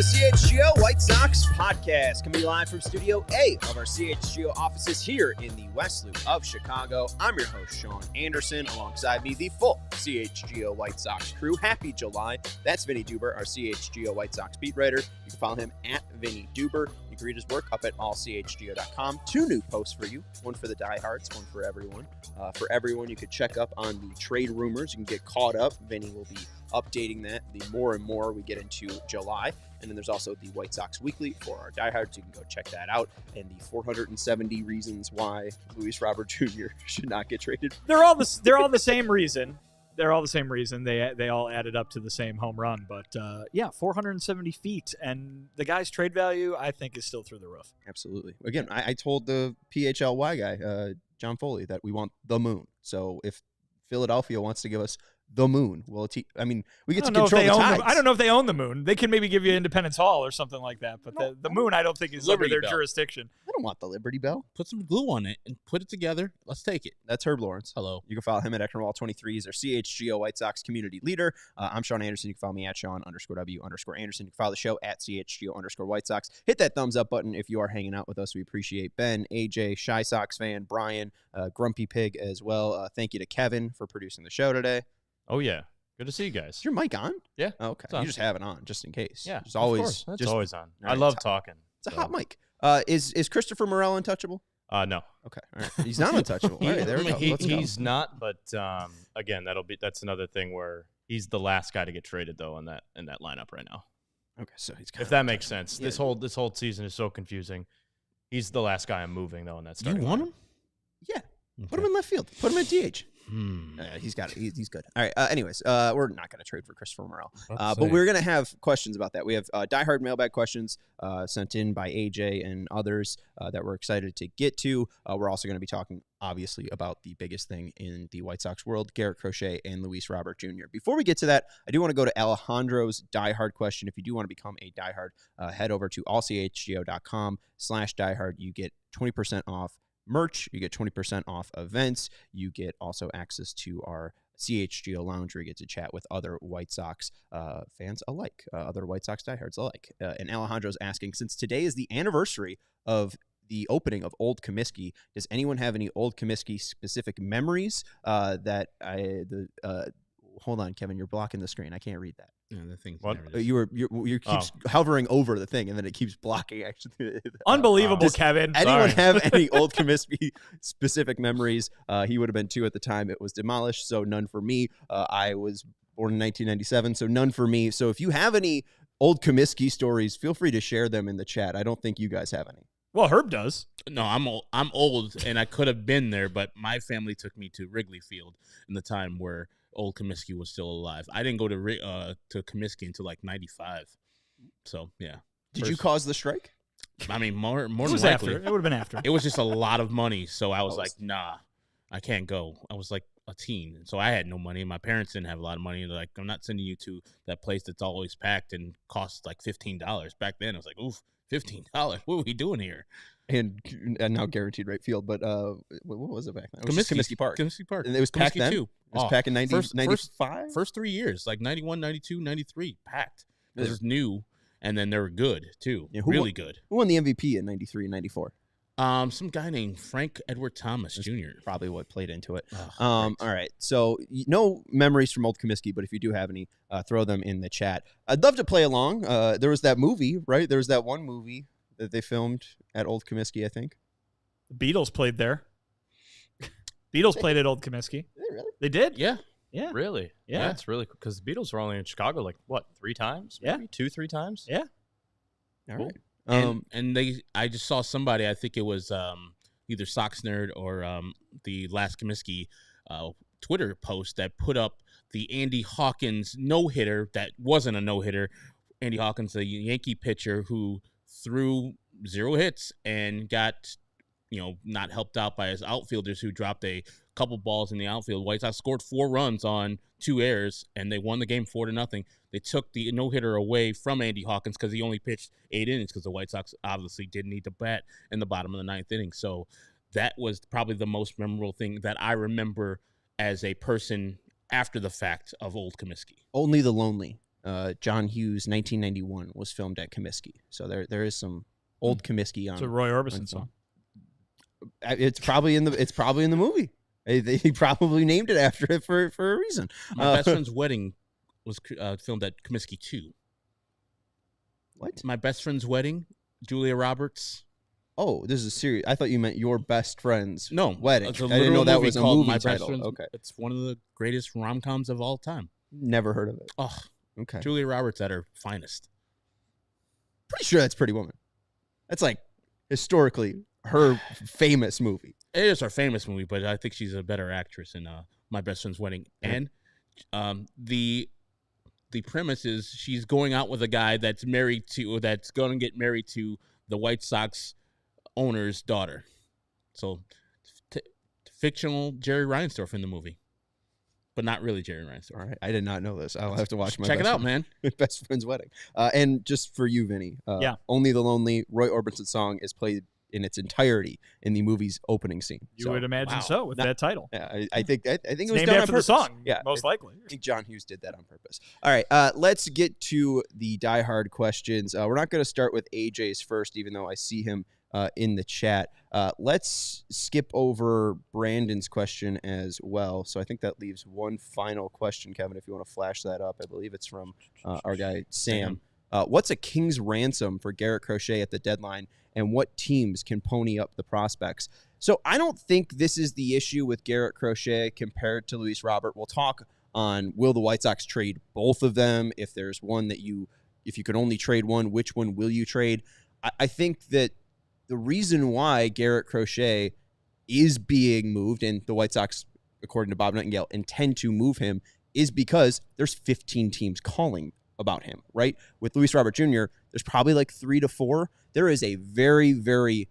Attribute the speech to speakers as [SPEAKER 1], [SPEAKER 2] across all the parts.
[SPEAKER 1] CHGO White Sox podcast coming live from Studio A of our CHGO offices here in the West Loop of Chicago. I'm your host, Sean Anderson. Alongside me, the full CHGO White Sox crew. Happy July. That's Vinnie Duber, our CHGO White Sox beat writer. You can follow him at Vinnie Duber. You can read his work up at allchgo.com. 2 new posts for you. One for the diehards, one for everyone. For everyone, you could check up on the trade rumors. You can get caught up. Vinnie will be updating that the more and more we get into July. And then there's also the White Sox Weekly for our diehards. You can go check that out. And the 470 reasons why Luis Robert Jr. should not get traded.
[SPEAKER 2] They're all the same reason. They're all the same reason. They all added up to the same home run. But, 470 feet. And the guy's trade value, I think, is still through the roof.
[SPEAKER 1] Absolutely. Again, I told the PHLY guy, John Foley, that we want the moon. So if Philadelphia wants to give us the moon, well, we get to control the tides.
[SPEAKER 2] I don't know if they own the moon. They can maybe give you Independence Hall or something like that. But the moon, I don't think is under their jurisdiction.
[SPEAKER 1] I don't want the Liberty Bell.
[SPEAKER 3] Put some glue on it and put it together. Let's take it.
[SPEAKER 1] That's Herb Lawrence.
[SPEAKER 3] Hello.
[SPEAKER 1] You can follow him at Eckernwall23. He's our CHGO White Sox community leader. I'm Sean Anderson. You can follow me at Sean_W_Anderson. You can follow the show at CHGO_White Sox. Hit that thumbs up button if you are hanging out with us. We appreciate Ben, AJ, Shy Sox fan, Brian, Grumpy Pig as well. Thank you to Kevin for producing the show today.
[SPEAKER 4] Oh, yeah. Good to see you guys.
[SPEAKER 1] Is your mic on?
[SPEAKER 4] Yeah.
[SPEAKER 1] Oh, okay. You just have it on just in case.
[SPEAKER 4] Yeah.
[SPEAKER 1] It's always
[SPEAKER 4] always on.
[SPEAKER 1] Right,
[SPEAKER 4] I love talking.
[SPEAKER 1] It's a hot mic. Is Christopher Morel untouchable?
[SPEAKER 4] No.
[SPEAKER 1] Okay. All right. He's not untouchable. All right, there we go. Let's go.
[SPEAKER 4] He's not, but again, that's another thing where he's the last guy to get traded though in that lineup right now.
[SPEAKER 1] Okay, so he's
[SPEAKER 4] if that makes sense. Yeah. This whole season is so confusing. He's the last guy I'm moving though in that starting.
[SPEAKER 3] You want
[SPEAKER 4] lineup.
[SPEAKER 3] him?
[SPEAKER 1] Yeah. Okay. Put him in left field. Put him at DH. He's got it. He's good. All right. Anyways, we're not going to trade for Christopher Morel, but we're going to have questions about that. We have diehard mailbag questions sent in by AJ and others that we're excited to get to. We're also going to be talking, obviously, about the biggest thing in the White Sox world, Garrett Crochet and Luis Robert Jr. Before we get to that, I do want to go to Alejandro's diehard question. If you do want to become a diehard, head over to allchgo.com/diehard. You get 20% off merch, you get 20% off events, you get also access to our CHGO lounge where you get to chat with other White Sox fans alike, other White Sox diehards alike. And Alejandro's asking, since today is the anniversary of the opening of Old Comiskey, does anyone have any Old Comiskey specific memories hold on, Kevin, you're blocking the screen. I can't read that.
[SPEAKER 3] Yeah, the thing.
[SPEAKER 1] You keeps hovering over the thing, and then it keeps blocking. Actually,
[SPEAKER 2] unbelievable, Kevin.
[SPEAKER 1] Anyone have any Old Comiskey specific memories? He would have been 2 at the time it was demolished, so none for me. I was born in 1997, so none for me. So if you have any Old Comiskey stories, feel free to share them in the chat. I don't think you guys have any.
[SPEAKER 2] Well, Herb does.
[SPEAKER 3] No, I'm old, and I could have been there, but my family took me to Wrigley Field in the time where Old Comiskey was still alive. I didn't go to Comiskey until like 95. So, yeah.
[SPEAKER 1] Did you cause the strike?
[SPEAKER 3] I mean, more than likely.
[SPEAKER 2] After. It would have been after.
[SPEAKER 3] It was just a lot of money, so I was like, nah, I can't go. I was like a teen, so I had no money. My parents didn't have a lot of money. They're like, I'm not sending you to that place that's always packed and costs like $15. Back then, I was like, oof, $15. What are we doing here?
[SPEAKER 1] And now guaranteed right field, but what was it back then? It was
[SPEAKER 3] Comiskey
[SPEAKER 1] Park.
[SPEAKER 3] Comiskey Park.
[SPEAKER 1] And it was packed then?
[SPEAKER 3] Too.
[SPEAKER 1] It was packed in 95?
[SPEAKER 3] First 3 years, like 91, 92, 93, packed. This is new, and then they were good, too. Yeah, really good.
[SPEAKER 1] Who won the MVP in 93 and 94?
[SPEAKER 3] Some guy named Frank Edward Thomas Jr.
[SPEAKER 1] Probably what played into it. All right. So no memories from Old Comiskey, but if you do have any, throw them in the chat. I'd love to play along. There was that movie, right? There was that one movie that they filmed at Old Comiskey, I think.
[SPEAKER 2] The Beatles played there. Beatles played at Old Comiskey.
[SPEAKER 1] Did they really?
[SPEAKER 2] They did?
[SPEAKER 3] Yeah.
[SPEAKER 2] Yeah.
[SPEAKER 4] Really?
[SPEAKER 2] Yeah.
[SPEAKER 4] That's really cool. Because the Beatles were only in Chicago like, what, 3 times? Maybe? 2-3 times?
[SPEAKER 2] Yeah.
[SPEAKER 1] All right.
[SPEAKER 3] And I just saw somebody, I think it was either Sox Nerd or the Last Comiskey Twitter post that put up the Andy Hawkins no-hitter that wasn't a no-hitter. Andy Hawkins, the Yankee pitcher who threw 0 hits and got, not helped out by his outfielders who dropped a couple balls in the outfield. White Sox scored 4 runs on 2 errors, and they won the game 4-0. They took the no-hitter away from Andy Hawkins because he only pitched 8 innings because the White Sox obviously didn't need to bat in the bottom of the 9th inning. So that was probably the most memorable thing that I remember as a person after the fact of old Comiskey.
[SPEAKER 1] Only the Lonely. John Hughes, 1991, was filmed at Comiskey. So there is some old Comiskey on.
[SPEAKER 2] It's a Roy Orbison song.
[SPEAKER 1] It's probably in the movie. He probably named it after it for a reason.
[SPEAKER 3] My best friend's wedding was filmed at Comiskey 2.
[SPEAKER 1] What?
[SPEAKER 3] My best friend's wedding, Julia Roberts.
[SPEAKER 1] Oh, this is serious. I thought you meant your best friend's wedding. I
[SPEAKER 3] didn't know that was a movie
[SPEAKER 1] My
[SPEAKER 3] title.
[SPEAKER 1] Okay.
[SPEAKER 3] It's one of the greatest rom-coms of all time.
[SPEAKER 1] Never heard of it.
[SPEAKER 3] Oh,
[SPEAKER 1] okay.
[SPEAKER 3] Julia Roberts at her finest.
[SPEAKER 1] Pretty sure that's Pretty Woman. That's like historically her famous movie.
[SPEAKER 3] It is her famous movie, but I think she's a better actress in My Best Friend's Wedding. And the premise is she's going out with a guy that's going to get married to the White Sox owner's daughter. So fictional Jerry Reinsdorf in the movie, but not really Jerry Reinsdorf.
[SPEAKER 1] All right, I did not know this. I'll have to watch
[SPEAKER 3] Check it out, man.
[SPEAKER 1] Best Friend's Wedding. And just for you, Vinny, Only the Lonely, Roy Orbison song is played in its entirety in the movie's opening scene.
[SPEAKER 2] You would imagine so with that title.
[SPEAKER 1] Yeah, I think it was
[SPEAKER 2] named
[SPEAKER 1] done
[SPEAKER 2] after
[SPEAKER 1] on purpose.
[SPEAKER 2] the song.
[SPEAKER 1] Yeah,
[SPEAKER 2] most likely.
[SPEAKER 1] I think John Hughes did that on purpose. All right, let's get to the diehard questions. We're not going to start with AJ's first, even though I see him in the chat. Let's skip over Brandon's question as well. So I think that leaves one final question, Kevin, if you want to flash that up. I believe it's from our guy Sam. What's a king's ransom for Garrett Crochet at the deadline, and what teams can pony up the prospects? So I don't think this is the issue with Garrett Crochet compared to Luis Robert. We'll talk on will the White Sox trade both of them? If there's one if you could only trade one, which one will you trade? I think that the reason why Garrett Crochet is being moved, and the White Sox, according to Bob Nightingale, intend to move him, is because there's 15 teams calling about him, right? With Luis Robert Jr., there's probably like 3 to 4. There is a very, very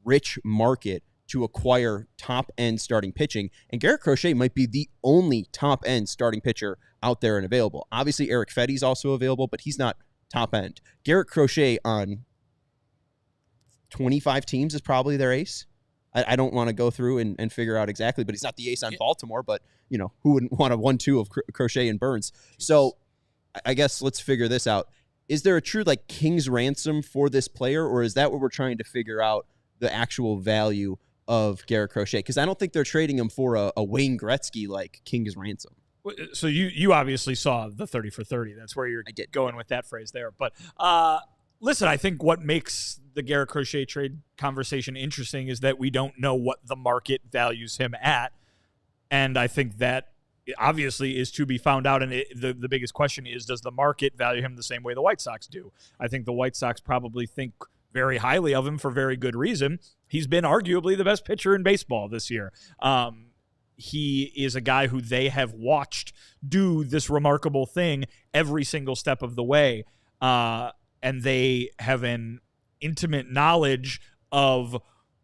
[SPEAKER 1] rich market to acquire top-end starting pitching, and Garrett Crochet might be the only top-end starting pitcher out there and available. Obviously, Eric Fetty's also available, but he's not top-end. Garrett Crochet on 25 teams is probably their ace. I don't want to go through and figure out exactly, but he's not the ace on Baltimore, but, who wouldn't want a 1-2 of Crochet and Burns? So I guess let's figure this out. Is there a true king's ransom for this player, or is that what we're trying to figure out, the actual value of Garrett Crochet? Because I don't think they're trading him for a Wayne Gretzky king's ransom.
[SPEAKER 2] So you obviously saw the 30 for 30. That's where you're going with that phrase there. But listen, I think what makes the Garrett Crochet trade conversation interesting is that we don't know what the market values him at. And I think that obviously is to be found out. And the biggest question is, does the market value him the same way the White Sox do? I think the White Sox probably think very highly of him for very good reason. He's been arguably the best pitcher in baseball this year. He is a guy who they have watched do this remarkable thing every single step of the way. And they have an intimate knowledge of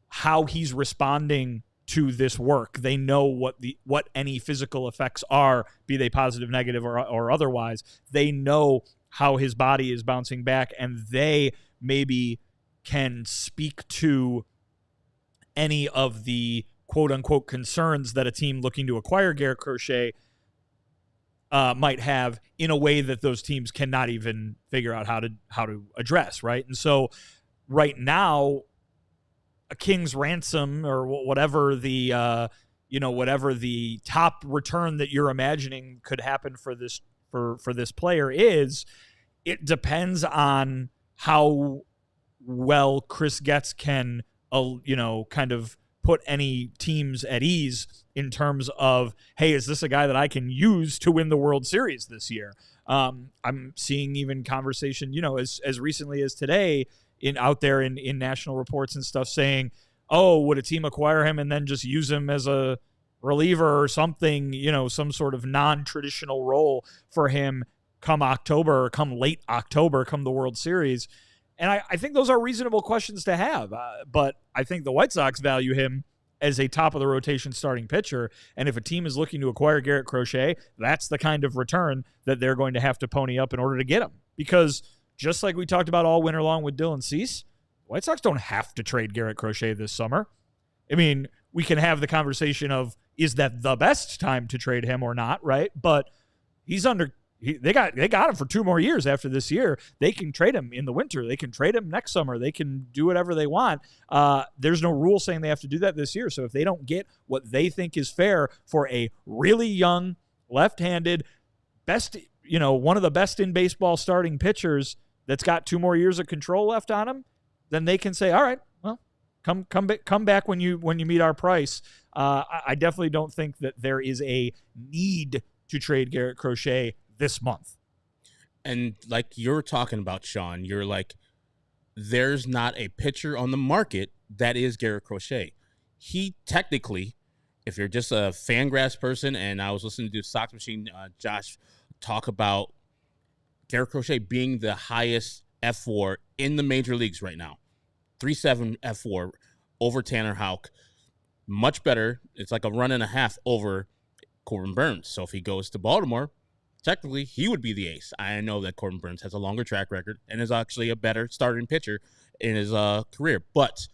[SPEAKER 2] how he's responding to this work. They know what any physical effects are, be they positive, negative, or otherwise. They know how his body is bouncing back, and they maybe can speak to any of the quote-unquote concerns that a team looking to acquire Garrett Crochet might have in a way that those teams cannot even figure out how to address, right? And so right now, a king's ransom or whatever the whatever the top return that you're imagining could happen for this player is, it depends on how well Chris Getz can kind of put any teams at ease in terms of, hey, is this a guy that I can use to win the World Series this year? I'm seeing even conversation, as recently as today out there in national reports and stuff saying, oh, would a team acquire him and then just use him as a reliever or something, some sort of non-traditional role for him come October or come late October, come the World Series. And I think those are reasonable questions to have. But I think the White Sox value him as a top-of-the-rotation starting pitcher. And if a team is looking to acquire Garrett Crochet, that's the kind of return that they're going to have to pony up in order to get him. Because just like we talked about all winter long with Dylan Cease, White Sox don't have to trade Garrett Crochet this summer. I mean, we can have the conversation of, is that the best time to trade him or not, right? But they got him for 2 more years after this year. They can trade him in the winter. They can trade him next summer. They can do whatever they want. There's no rule saying they have to do that this year. So if they don't get what they think is fair for a really young, left-handed, one of the best in baseball starting pitchers that's got 2 more years of control left on him, then they can say, all right, well, come back when you meet our price. I definitely don't think that there is a need to trade Garrett Crochet this month.
[SPEAKER 3] And like you're talking about, Sean, you're like, there's not a pitcher on the market that is Garrett Crochet. He technically, if you're just a Fangraphs person, and I was listening to Sox Machine, Josh, talk about Garrett Crochet being the highest F4 in the major leagues right now. 3.7 F4 over Tanner Houck. Much better. It's like a run and a half over Corbin Burns. So if he goes to Baltimore, technically, he would be the ace. I know that Corbin Burns has a longer track record and is actually a better starting pitcher in his career. But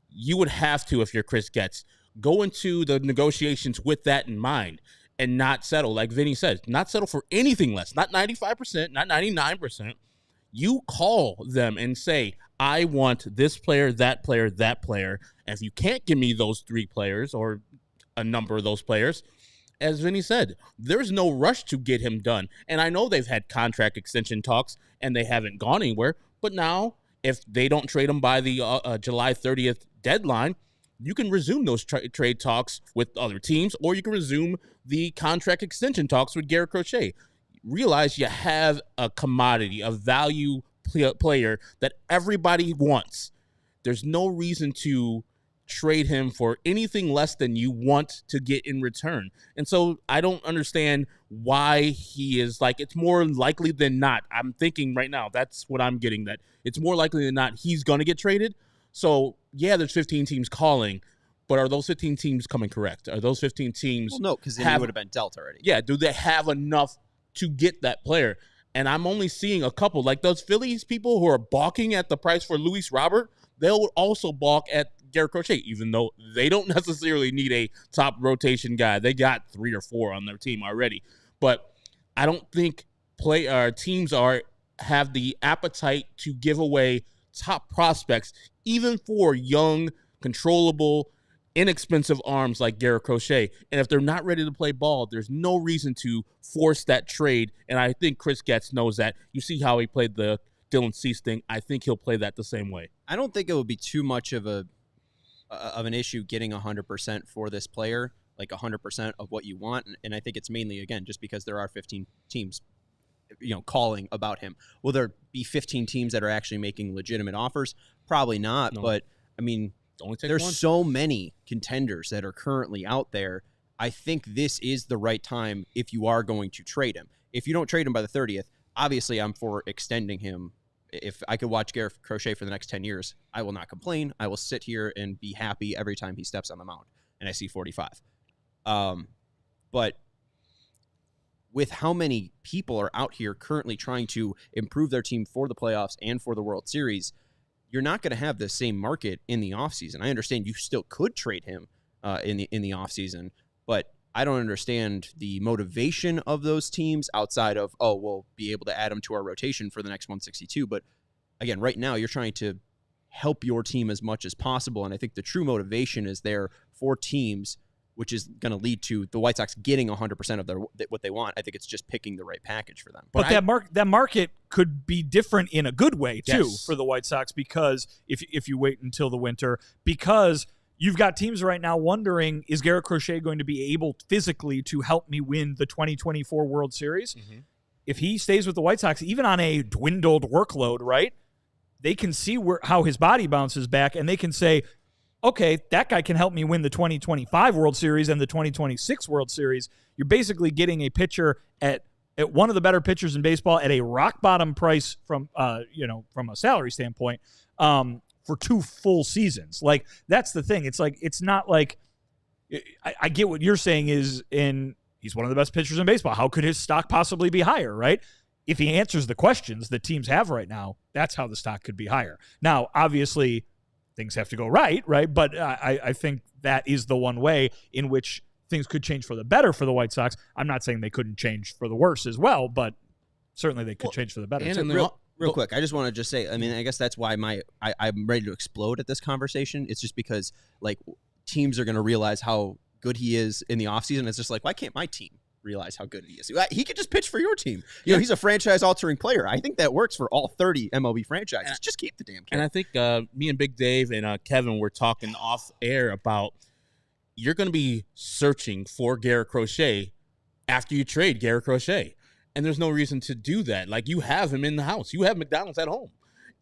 [SPEAKER 3] you would have to, if you're Chris Getz, go into the negotiations with that in mind and not settle. Like Vinny said, not settle for anything less. Not 95%, not 99%. You call them and say, I want this player, that player, that player. And if you can't give me those 3 players or a number of those players, as Vinny said, there's no rush to get him done. And I know they've had contract extension talks and they haven't gone anywhere. But now, if they don't trade him by the July 30th deadline, you can resume those trade talks with other teams, or you can resume the contract extension talks with Garrett Crochet. Realize you have a commodity, a value player that everybody wants. There's no reason to trade him for anything less than you want to get in return. And so I don't understand why he is like, it's more likely than not. I'm thinking right now, that's what I'm getting, that it's more likely than not he's going to get traded. So yeah, there's 15 teams calling, but are those 15 teams coming correct? Are those 15 teams?
[SPEAKER 1] Well, no, because then he would have been dealt already.
[SPEAKER 3] Yeah. Do they have enough to get that player? And I'm only seeing a couple, like those Phillies people who are balking at the price for Luis Robert. They'll also balk at Garrett Crochet, even though they don't necessarily need a top rotation guy. They got 3 or 4 on their team already. But I don't think teams have the appetite to give away top prospects, even for young, controllable, inexpensive arms like Garrett Crochet. And if they're not ready to play ball, there's no reason to force that trade. And I think Chris Getz knows that. You see how he played the Dylan Cease thing. I think he'll play that the same way.
[SPEAKER 1] I don't think it would be too much of an issue getting 100% for this player, like 100% of what you want. And I think it's mainly, again, just because there are 15 teams, calling about him. Will there be 15 teams that are actually making legitimate offers? Probably not. No. But I mean, there's so many contenders that are currently out there. I think this is the right time if you are going to trade him. If you don't trade him by the 30th, obviously I'm for extending him. If I could watch Garrett Crochet for the next 10 years, I will not complain. I will sit here and be happy every time he steps on the mound and I see 45. But with how many people are out here currently trying to improve their team for the playoffs and for the World Series, you're not going to have the same market in the offseason. I understand you still could trade him in the offseason, but I don't understand the motivation of those teams outside of, we'll be able to add him to our rotation for the next 162. But again, right now you're trying to help your team as much as possible. And I think the true motivation is there for teams, which is going to lead to the White Sox getting 100% of what they want. I think it's just picking the right package for them.
[SPEAKER 2] But that market could be different in a good way too for the White Sox, because if you wait until the winter, because you've got teams right now wondering, is Garrett Crochet going to be able physically to help me win the 2024 World Series? Mm-hmm. If he stays with the White Sox, even on a dwindled workload, right, they can see how his body bounces back, and they can say, okay, that guy can help me win the 2025 World Series and the 2026 World Series. You're basically getting a pitcher at one of the better pitchers in baseball at a rock bottom price from from a salary standpoint for 2 full seasons. Like, that's the thing. It's like, it's not like, I get what you're saying he's one of the best pitchers in baseball. How could his stock possibly be higher, right? If he answers the questions that teams have right now, that's how the stock could be higher. Now, obviously, things have to go right? But I think that is the one way in which things could change for the better for the White Sox. I'm not saying they couldn't change for the worse as well, but certainly they could change for the better.
[SPEAKER 1] Real quick, I just want to just say, I mean, I guess that's why I'm ready to explode at this conversation. It's just because, like, teams are going to realize how good he is in the offseason. It's just like, why can't my team realize how good he is? He could just pitch for your team. You know, he's a franchise-altering player. I think that works for all 30 MLB franchises. Just keep the damn kid.
[SPEAKER 3] And I think me and Big Dave and Kevin were talking off air about you're going to be searching for Garrett Crochet after you trade Garrett Crochet. And there's no reason to do that. Like, you have him in the house. You have McDonald's at home.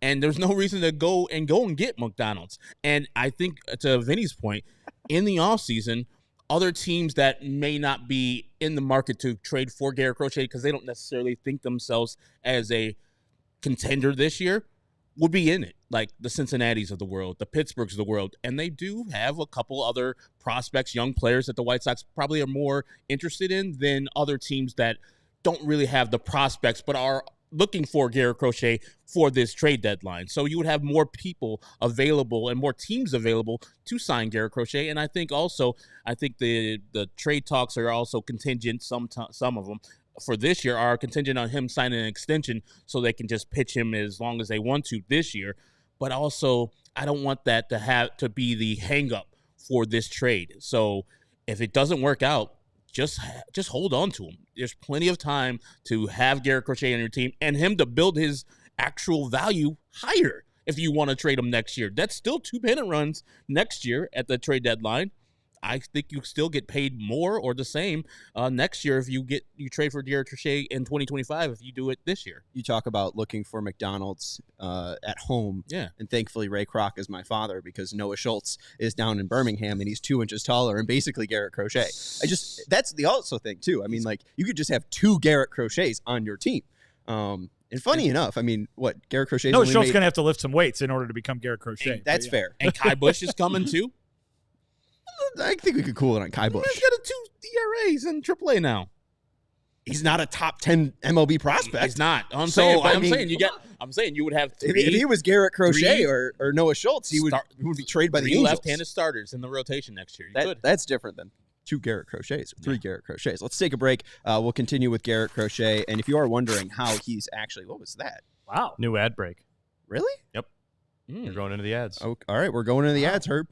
[SPEAKER 3] And there's no reason to go and get McDonald's. And I think, to Vinny's point, in the offseason, other teams that may not be in the market to trade for Garrett Crochet because they don't necessarily think themselves as a contender this year would be in it, like the Cincinnatis of the world, the Pittsburghs of the world. And they do have a couple other prospects, young players that the White Sox probably are more interested in than other teams that don't really have the prospects but are looking for Garrett Crochet for this trade deadline. So you would have more people available and more teams available to sign Garrett Crochet. And I think the trade talks are also contingent, some of them for this year are contingent on him signing an extension so they can just pitch him as long as they want to this year. But also, I don't want that to be the hang up for this trade. So if it doesn't work out, just hold on to him. There's plenty of time to have Garrett Crochet on your team and him to build his actual value higher if you want to trade him next year. That's still 2 pennant runs next year at the trade deadline. I think you still get paid more or the same next year if you trade for Garrett Crochet in 2025 if you do it this year.
[SPEAKER 1] You talk about looking for McDonald's at home.
[SPEAKER 3] Yeah.
[SPEAKER 1] And thankfully Ray Kroc is my father because Noah Schultz is down in Birmingham and he's 2 inches taller and basically Garrett Crochet. That's the also thing too. I mean, like, you could just have 2 Garrett Crochets on your team. And funny enough, I mean, Garrett Crochet?
[SPEAKER 2] No, Schultz going to have to lift some weights in order to become Garrett Crochet.
[SPEAKER 1] That's fair.
[SPEAKER 3] And Kai Bush is coming too.
[SPEAKER 1] I think we could cool it on Kai Bush.
[SPEAKER 3] He's got 2 ERAs in AAA now.
[SPEAKER 1] He's not a top 10 MLB prospect.
[SPEAKER 3] He's not. I'm saying you would have 3.
[SPEAKER 1] If he was Garrett Crochet or Noah Schultz, he would be traded by the Angels.
[SPEAKER 3] 3 left-handed starters in the rotation next year.
[SPEAKER 1] That's different than 2 Garrett Crochets, 3 Garrett Crochets. Let's take a break. We'll continue with Garrett Crochet. And if you are wondering how he's actually, what was that?
[SPEAKER 2] Wow.
[SPEAKER 4] New ad break.
[SPEAKER 1] Really?
[SPEAKER 4] Yep. You're going into the ads.
[SPEAKER 1] Oh, all right, we're going into the ads, Herb.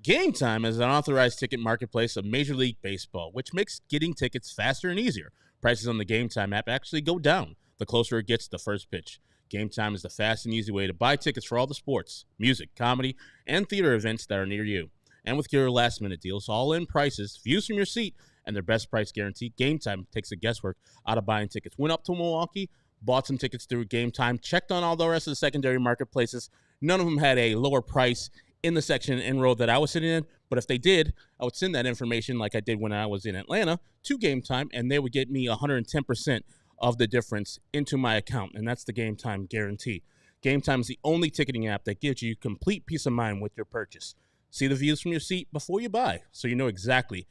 [SPEAKER 3] Game Time is an authorized ticket marketplace of Major League Baseball, which makes getting tickets faster and easier. Prices on the Game Time app actually go down the closer it gets to the first pitch. Game Time is the fast and easy way to buy tickets for all the sports, music, comedy, and theater events that are near you. And with your last-minute deals, all-in prices, views from your seat, and their best price guarantee, Game Time takes the guesswork out of buying tickets. Went up to Milwaukee, bought some tickets through Game Time, checked on all the rest of the secondary marketplaces. None of them had a lower price in the section and row that I was sitting in, but if they did, I would send that information like I did when I was in Atlanta to Game Time, and they would get me 110% of the difference into my account, and that's the Game Time guarantee. Game Time is the only ticketing app that gives you complete peace of mind with your purchase. See the views from your seat before you buy, so you know exactly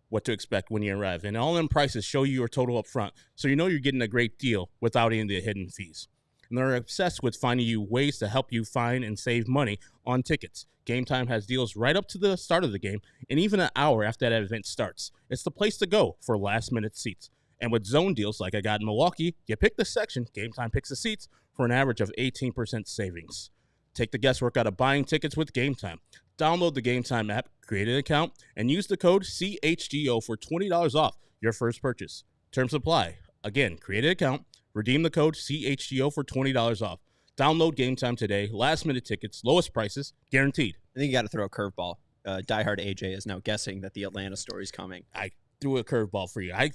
[SPEAKER 3] what to expect when you arrive, and all-in prices show you your total up front, so you know you're getting a great deal without any of the hidden fees. And they're obsessed with finding you ways to help you find and save money on tickets. Game Time has deals right up to the start of the game and even an hour after that event starts. It's the place to go for last-minute seats. And with zone deals like I got in Milwaukee, you pick the section, Game Time picks the seats for an average of 18% savings. Take the guesswork out of buying tickets with Game Time. Download the Game Time app, create an account, and use the code CHGO for $20 off your first purchase. Terms apply. Again, create an account, redeem the code CHGO for $20 off. Download Game Time today. Last-minute tickets, lowest prices, guaranteed.
[SPEAKER 1] I think you got to throw a curveball. Diehard AJ is now guessing that the Atlanta story is coming.
[SPEAKER 3] threw a curveball for you. I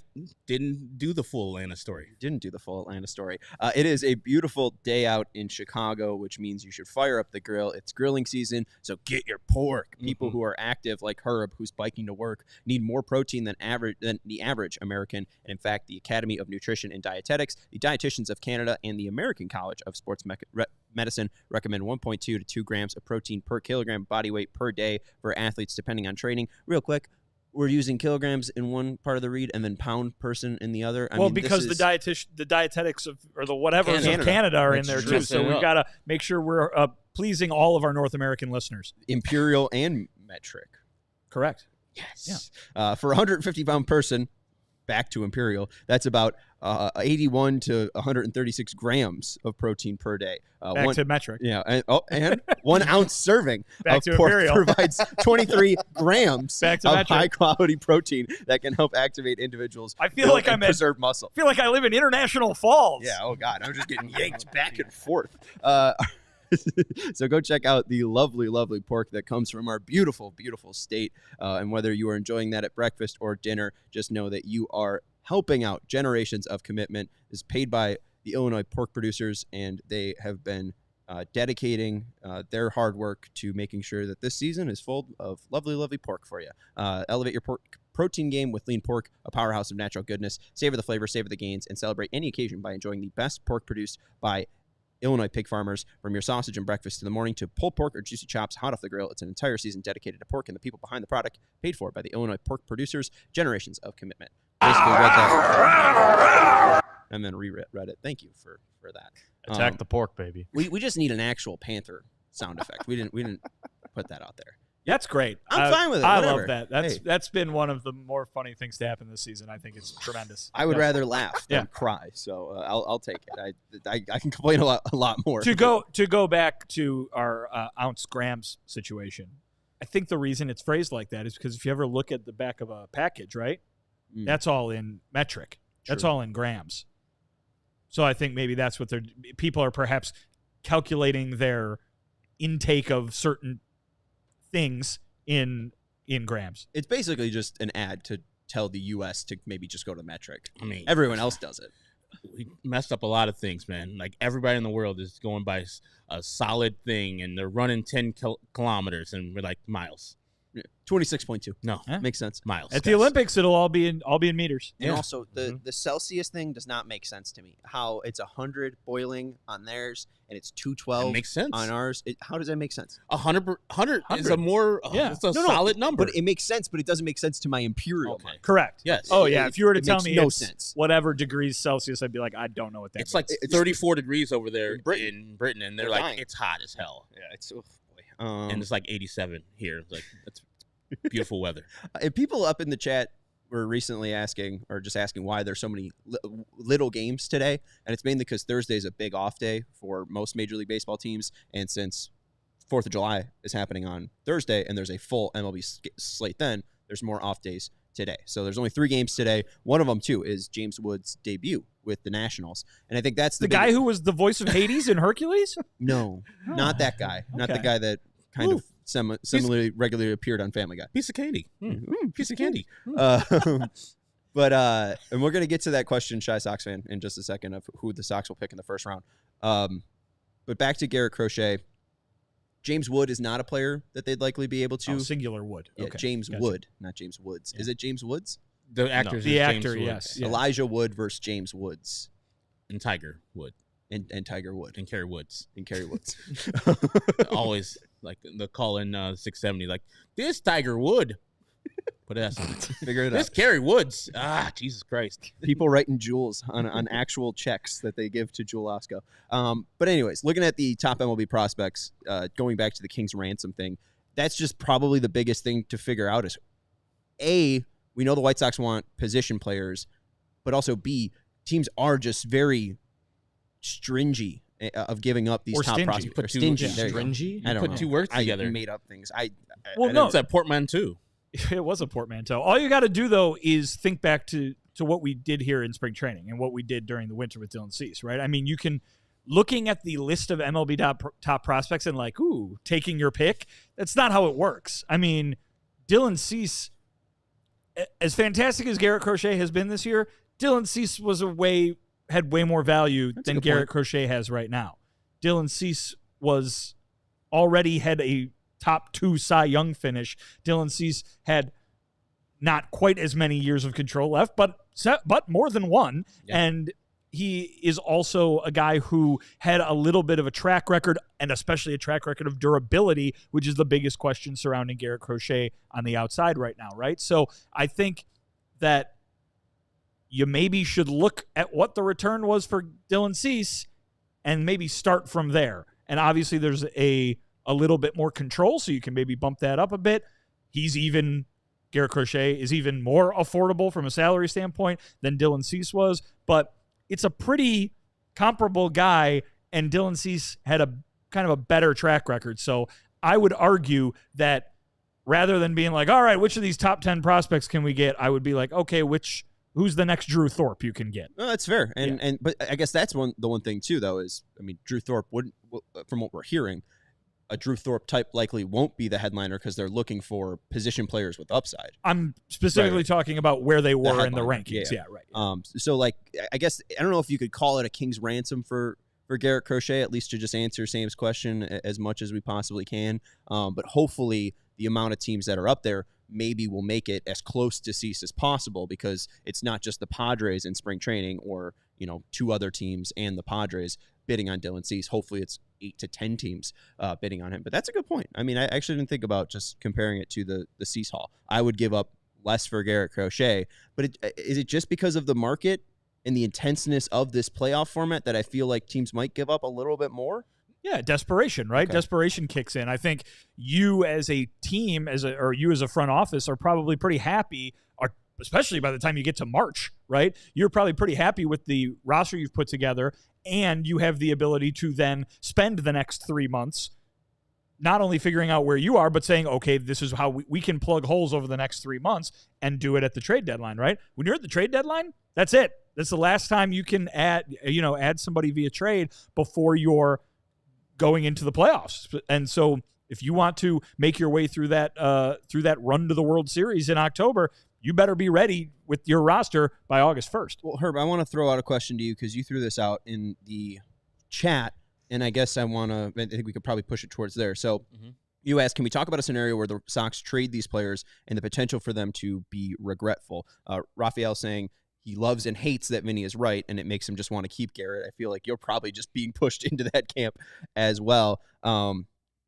[SPEAKER 3] didn't do the full Atlanta story.
[SPEAKER 1] Didn't do the full Atlanta story. It is a beautiful day out in Chicago, which means you should fire up the grill. It's grilling season, so get your pork. People who are active, like Herb, who's biking to work, need more protein than the average American. And in fact, the Academy of Nutrition and Dietetics, the Dietitians of Canada, and the American College of Sports Medicine recommend 1.2 to 2 grams of protein per kilogram body weight per day for athletes, depending on training. Real quick, we're using kilograms in one part of the read and then pound person in the other. I mean,
[SPEAKER 2] because the dietetics of Canada are in there too. So we've got to make sure we're pleasing all of our North American listeners.
[SPEAKER 1] Imperial and metric.
[SPEAKER 2] Correct.
[SPEAKER 1] Yes. Yeah. For a 150-pound person, back to Imperial, that's about 81 to 136 grams of protein per day.
[SPEAKER 2] Back to metric.
[SPEAKER 1] Yeah, and 1 ounce serving
[SPEAKER 2] back
[SPEAKER 1] of
[SPEAKER 2] to
[SPEAKER 1] pork
[SPEAKER 2] Imperial
[SPEAKER 1] provides 23 grams
[SPEAKER 2] back to
[SPEAKER 1] of
[SPEAKER 2] metric.
[SPEAKER 1] high-quality protein that can help activate individuals.
[SPEAKER 2] I feel like I'm
[SPEAKER 1] preserve muscle.
[SPEAKER 2] I feel like I live in International Falls.
[SPEAKER 1] Yeah. Oh God, I'm just getting yanked back and forth. So go check out the lovely, lovely pork that comes from our beautiful, beautiful state. And whether you are enjoying that at breakfast or dinner, just know that you are helping out generations of commitment. Is paid by the Illinois pork producers, and they have been dedicating their hard work to making sure that this season is full of lovely, lovely pork for you. Elevate your protein game with lean pork, a powerhouse of natural goodness. Savor the flavor, savor the gains, and celebrate any occasion by enjoying the best pork produced by Illinois pig farmers. From your sausage and breakfast in the morning to pulled pork or juicy chops hot off the grill, it's an entire season dedicated to pork and the people behind the product, paid for by the Illinois pork producers. Generations of commitment. Basically read that and then reread it. Thank you for that.
[SPEAKER 4] Attack the pork, baby.
[SPEAKER 1] We just need an actual panther sound effect. We didn't put that out there.
[SPEAKER 2] That's great.
[SPEAKER 1] I'm fine with it.
[SPEAKER 2] I
[SPEAKER 1] Whatever.
[SPEAKER 2] love that. That's been one of the more funny things to happen this season. I think it's tremendous.
[SPEAKER 1] I would rather laugh than cry, so I'll take it. I can complain a lot more.
[SPEAKER 2] To go back to our ounce grams situation, I think the reason it's phrased like that is because if you ever look at the back of a package, right, that's all in metric. True. That's all in grams. So I think maybe that's what people are perhaps calculating their intake of certain things in grams.
[SPEAKER 1] It's basically just an ad to tell the U.S. to maybe just go to metric.
[SPEAKER 3] I mean,
[SPEAKER 1] everyone else does it.
[SPEAKER 3] We messed up a lot of things, man. Like everybody in the world is going by a solid thing, and they're running 10 kilometers, and we're like miles.
[SPEAKER 1] 26.2.
[SPEAKER 3] No,
[SPEAKER 1] makes sense.
[SPEAKER 3] Miles.
[SPEAKER 2] At the Olympics, it'll all be in meters.
[SPEAKER 1] And also, the Celsius thing does not make sense to me. How it's 100 boiling on theirs and it's 212
[SPEAKER 3] makes sense
[SPEAKER 1] on ours. How does that make sense?
[SPEAKER 3] 100 is a more it's a solid number.
[SPEAKER 1] But it makes sense, but it doesn't make sense to my imperial mind.
[SPEAKER 2] Correct.
[SPEAKER 3] Yes.
[SPEAKER 2] Oh yeah. If you were to tell me
[SPEAKER 1] no
[SPEAKER 2] it's
[SPEAKER 1] sense.
[SPEAKER 2] whatever degrees Celsius, I'd be like, I don't know what that
[SPEAKER 3] it's
[SPEAKER 2] means.
[SPEAKER 3] like 34 degrees over there in Britain, and they're like,
[SPEAKER 1] dying.
[SPEAKER 3] It's hot as hell.
[SPEAKER 1] Yeah, it's
[SPEAKER 3] and it's like 87 here. Like that's beautiful weather.
[SPEAKER 1] And people up in the chat were recently asking why there's so many little games today, and it's mainly because Thursday is a big off day for most Major League Baseball teams, and since 4th of July is happening on Thursday and there's a full MLB slate, then there's more off days today. So there's only 3 games today. One of them, too, is James Wood's debut with the Nationals, and I think that's
[SPEAKER 2] the guy who was the voice of Hades in Hercules.
[SPEAKER 1] No, not that guy. Not the guy that kind of similarly regularly appeared on Family Guy.
[SPEAKER 3] Piece of candy. Piece of candy.
[SPEAKER 1] But and we're gonna get to that question, Shy Sox fan, in just a second of who the Sox will pick in the first round. But back to Garrett Crochet. James Wood is not a player that they'd likely be able to.
[SPEAKER 2] Singular Wood.
[SPEAKER 1] Yeah,
[SPEAKER 2] Okay.
[SPEAKER 1] James Wood, not James Woods. Yeah. Is it James Woods?
[SPEAKER 3] The actor.
[SPEAKER 2] No. The actor. Yes. Yeah.
[SPEAKER 1] Elijah Wood versus James Woods.
[SPEAKER 3] And Tiger Wood.
[SPEAKER 1] And Tiger Wood.
[SPEAKER 3] And Kerry Woods. Always like the call in 670, like, this Tiger Wood. What else?
[SPEAKER 1] Figure it out.
[SPEAKER 3] This Kerry Woods. Jesus Christ.
[SPEAKER 1] People writing jewels on actual checks that they give to Jewel Osco. But anyways, looking at the top MLB prospects, going back to the King's ransom thing, that's just probably the biggest thing to figure out is, A, we know the White Sox want position players, but also B, teams are just very stringy of giving up these top prospects.
[SPEAKER 3] Stringy?
[SPEAKER 1] I don't know.
[SPEAKER 3] Put 2 words together.
[SPEAKER 1] I made up things.
[SPEAKER 3] It's that portmanteau.
[SPEAKER 2] It was a portmanteau. All you got to do, though, is think back to what we did here in spring training and what we did during the winter with Dylan Cease, right? I mean, you can, looking at the list of MLB top prospects and like, taking your pick, that's not how it works. I mean, Dylan Cease as fantastic as Garrett Crochet has been this year, Dylan Cease had way more value than Garrett Crochet has right now. Dylan Cease already had a top 2 Cy Young finish. Dylan Cease had not quite as many years of control left, but more than one. Yeah. And he is also a guy who had a little bit of a track record, and especially a track record of durability, which is the biggest question surrounding Garrett Crochet on the outside right now, right? So I think that you maybe should look at what the return was for Dylan Cease and maybe start from there. And obviously there's a little bit more control, so you can maybe bump that up a bit. Garrett Crochet is even more affordable from a salary standpoint than Dylan Cease was, but it's a pretty comparable guy, and Dylan Cease had a kind of a better track record. So I would argue that rather than being like, all right, which of these top 10 prospects can we get? I would be like, okay, who's the next Drew Thorpe you can get?
[SPEAKER 1] No, that's fair. But I guess that's the one thing too, though, is, I mean, Drew Thorpe wouldn't, from what we're hearing, a Drew Thorpe type likely won't be the headliner because they're looking for position players with upside.
[SPEAKER 2] I'm specifically talking about where they were in the rankings. Yeah, right.
[SPEAKER 1] So, like, I guess, I don't know if you could call it a king's ransom for Garrett Crochet, at least to just answer Sam's question as much as we possibly can. But hopefully the amount of teams that are up there maybe will make it as close to Cease as possible, because it's not just the Padres in spring training or, 2 other teams and the Padres bidding on Dylan Cease. Hopefully it's 8 to 10 teams bidding on him. But that's a good point. I mean, I actually didn't think about just comparing it to the Cease haul. I would give up less for Garrett Crochet, but is it just because of the market and the intenseness of this playoff format that I feel like teams might give up a little bit more?
[SPEAKER 2] Yeah, desperation, right? Okay. Desperation kicks in. I think you as a team, or you as a front office, are probably pretty happy, especially by the time you get to March, right? You're probably pretty happy with the roster you've put together, and you have the ability to then spend the next 3 months not only figuring out where you are, but saying, okay, this is how we can plug holes over the next 3 months and do it at the trade deadline, right? When you're at the trade deadline, that's it. That's the last time you can add somebody via trade before you're going into the playoffs. And so if you want to make your way through that run to the World Series in October, you better be ready with your roster by August 1st.
[SPEAKER 1] Well, Herb, I want to throw out a question to you because you threw this out in the chat, and I guess I think we could probably push it towards there. So you asked, can we talk about a scenario where the Sox trade these players and the potential for them to be regretful? Raphael saying he loves and hates that Vinny is right, and it makes him just want to keep Garrett. I feel like you're probably just being pushed into that camp as well.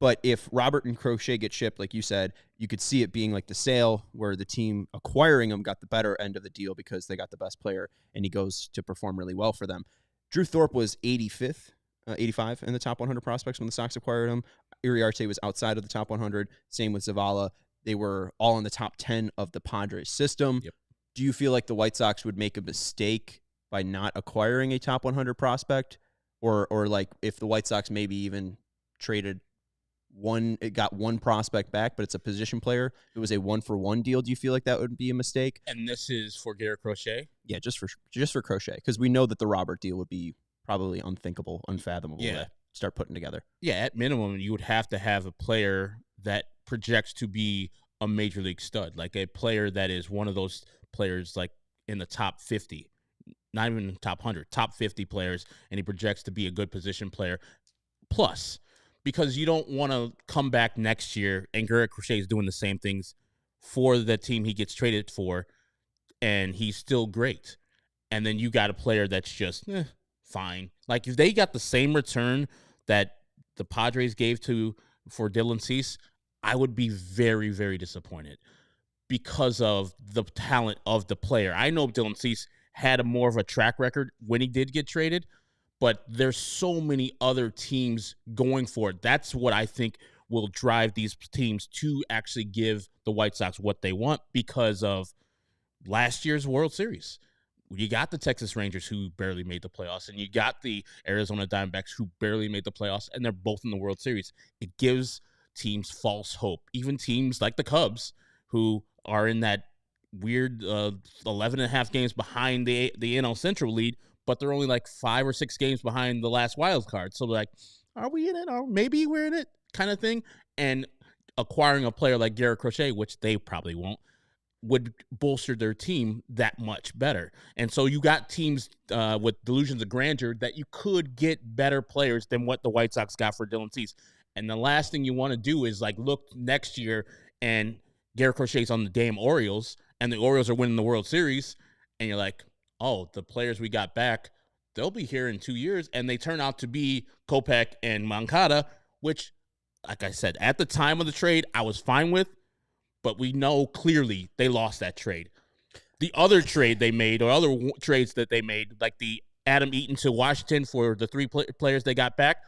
[SPEAKER 1] But if Robert and Crochet get shipped, like you said, you could see it being like the sale where the team acquiring him got the better end of the deal because they got the best player, and he goes to perform really well for them. Drew Thorpe was 85 in the top 100 prospects when the Sox acquired him. Iriarte was outside of the top 100. Same with Zavala. They were all in the top 10 of the Padres system. Yep. Do you feel like the White Sox would make a mistake by not acquiring a top 100 prospect? Or like if the White Sox maybe even traded it got one prospect back, but it's a position player, it was a 1-for-1 deal, do you feel like that would be a mistake?
[SPEAKER 3] And this is for Garrett Crochet?
[SPEAKER 1] Yeah, just for Crochet, because we know that the Robert deal would be probably unthinkable, unfathomable to start putting together.
[SPEAKER 3] Yeah, at minimum, you would have to have a player that projects to be a major league stud, like a player that is one of those players like in the top 50, not even top 100, top 50 players, and he projects to be a good position player. Plus, because you don't want to come back next year and Garrett Crochet is doing the same things for the team he gets traded for, and he's still great. And then you got a player that's just fine. Like if they got the same return that the Padres gave for Dylan Cease, I would be very, very disappointed because of the talent of the player. I know Dylan Cease had more of a track record when he did get traded, but there's so many other teams going for it. That's what I think will drive these teams to actually give the White Sox what they want because of last year's World Series. You got the Texas Rangers who barely made the playoffs, and you got the Arizona Diamondbacks who barely made the playoffs, and they're both in the World Series. It gives teams false hope. Even teams like the Cubs who are in that weird 11.5 games behind the NL Central lead, but they're only like 5 or 6 games behind the last wild card. So like, are we in it? Or maybe we're in it kind of thing. And acquiring a player like Garrett Crochet, which they probably won't, would bolster their team that much better. And so you got teams with delusions of grandeur that you could get better players than what the White Sox got for Dylan Cease. And the last thing you want to do is like look next year and Garrett Crochet's on the damn Orioles and the Orioles are winning the World Series. And you're like, oh, the players we got back, they'll be here in 2 years. And they turn out to be Kopech and Moncada, which, like I said, at the time of the trade, I was fine with. But we know clearly they lost that trade. The other trade they made, or other trades that they made, like the Adam Eaton to Washington for the three players they got back,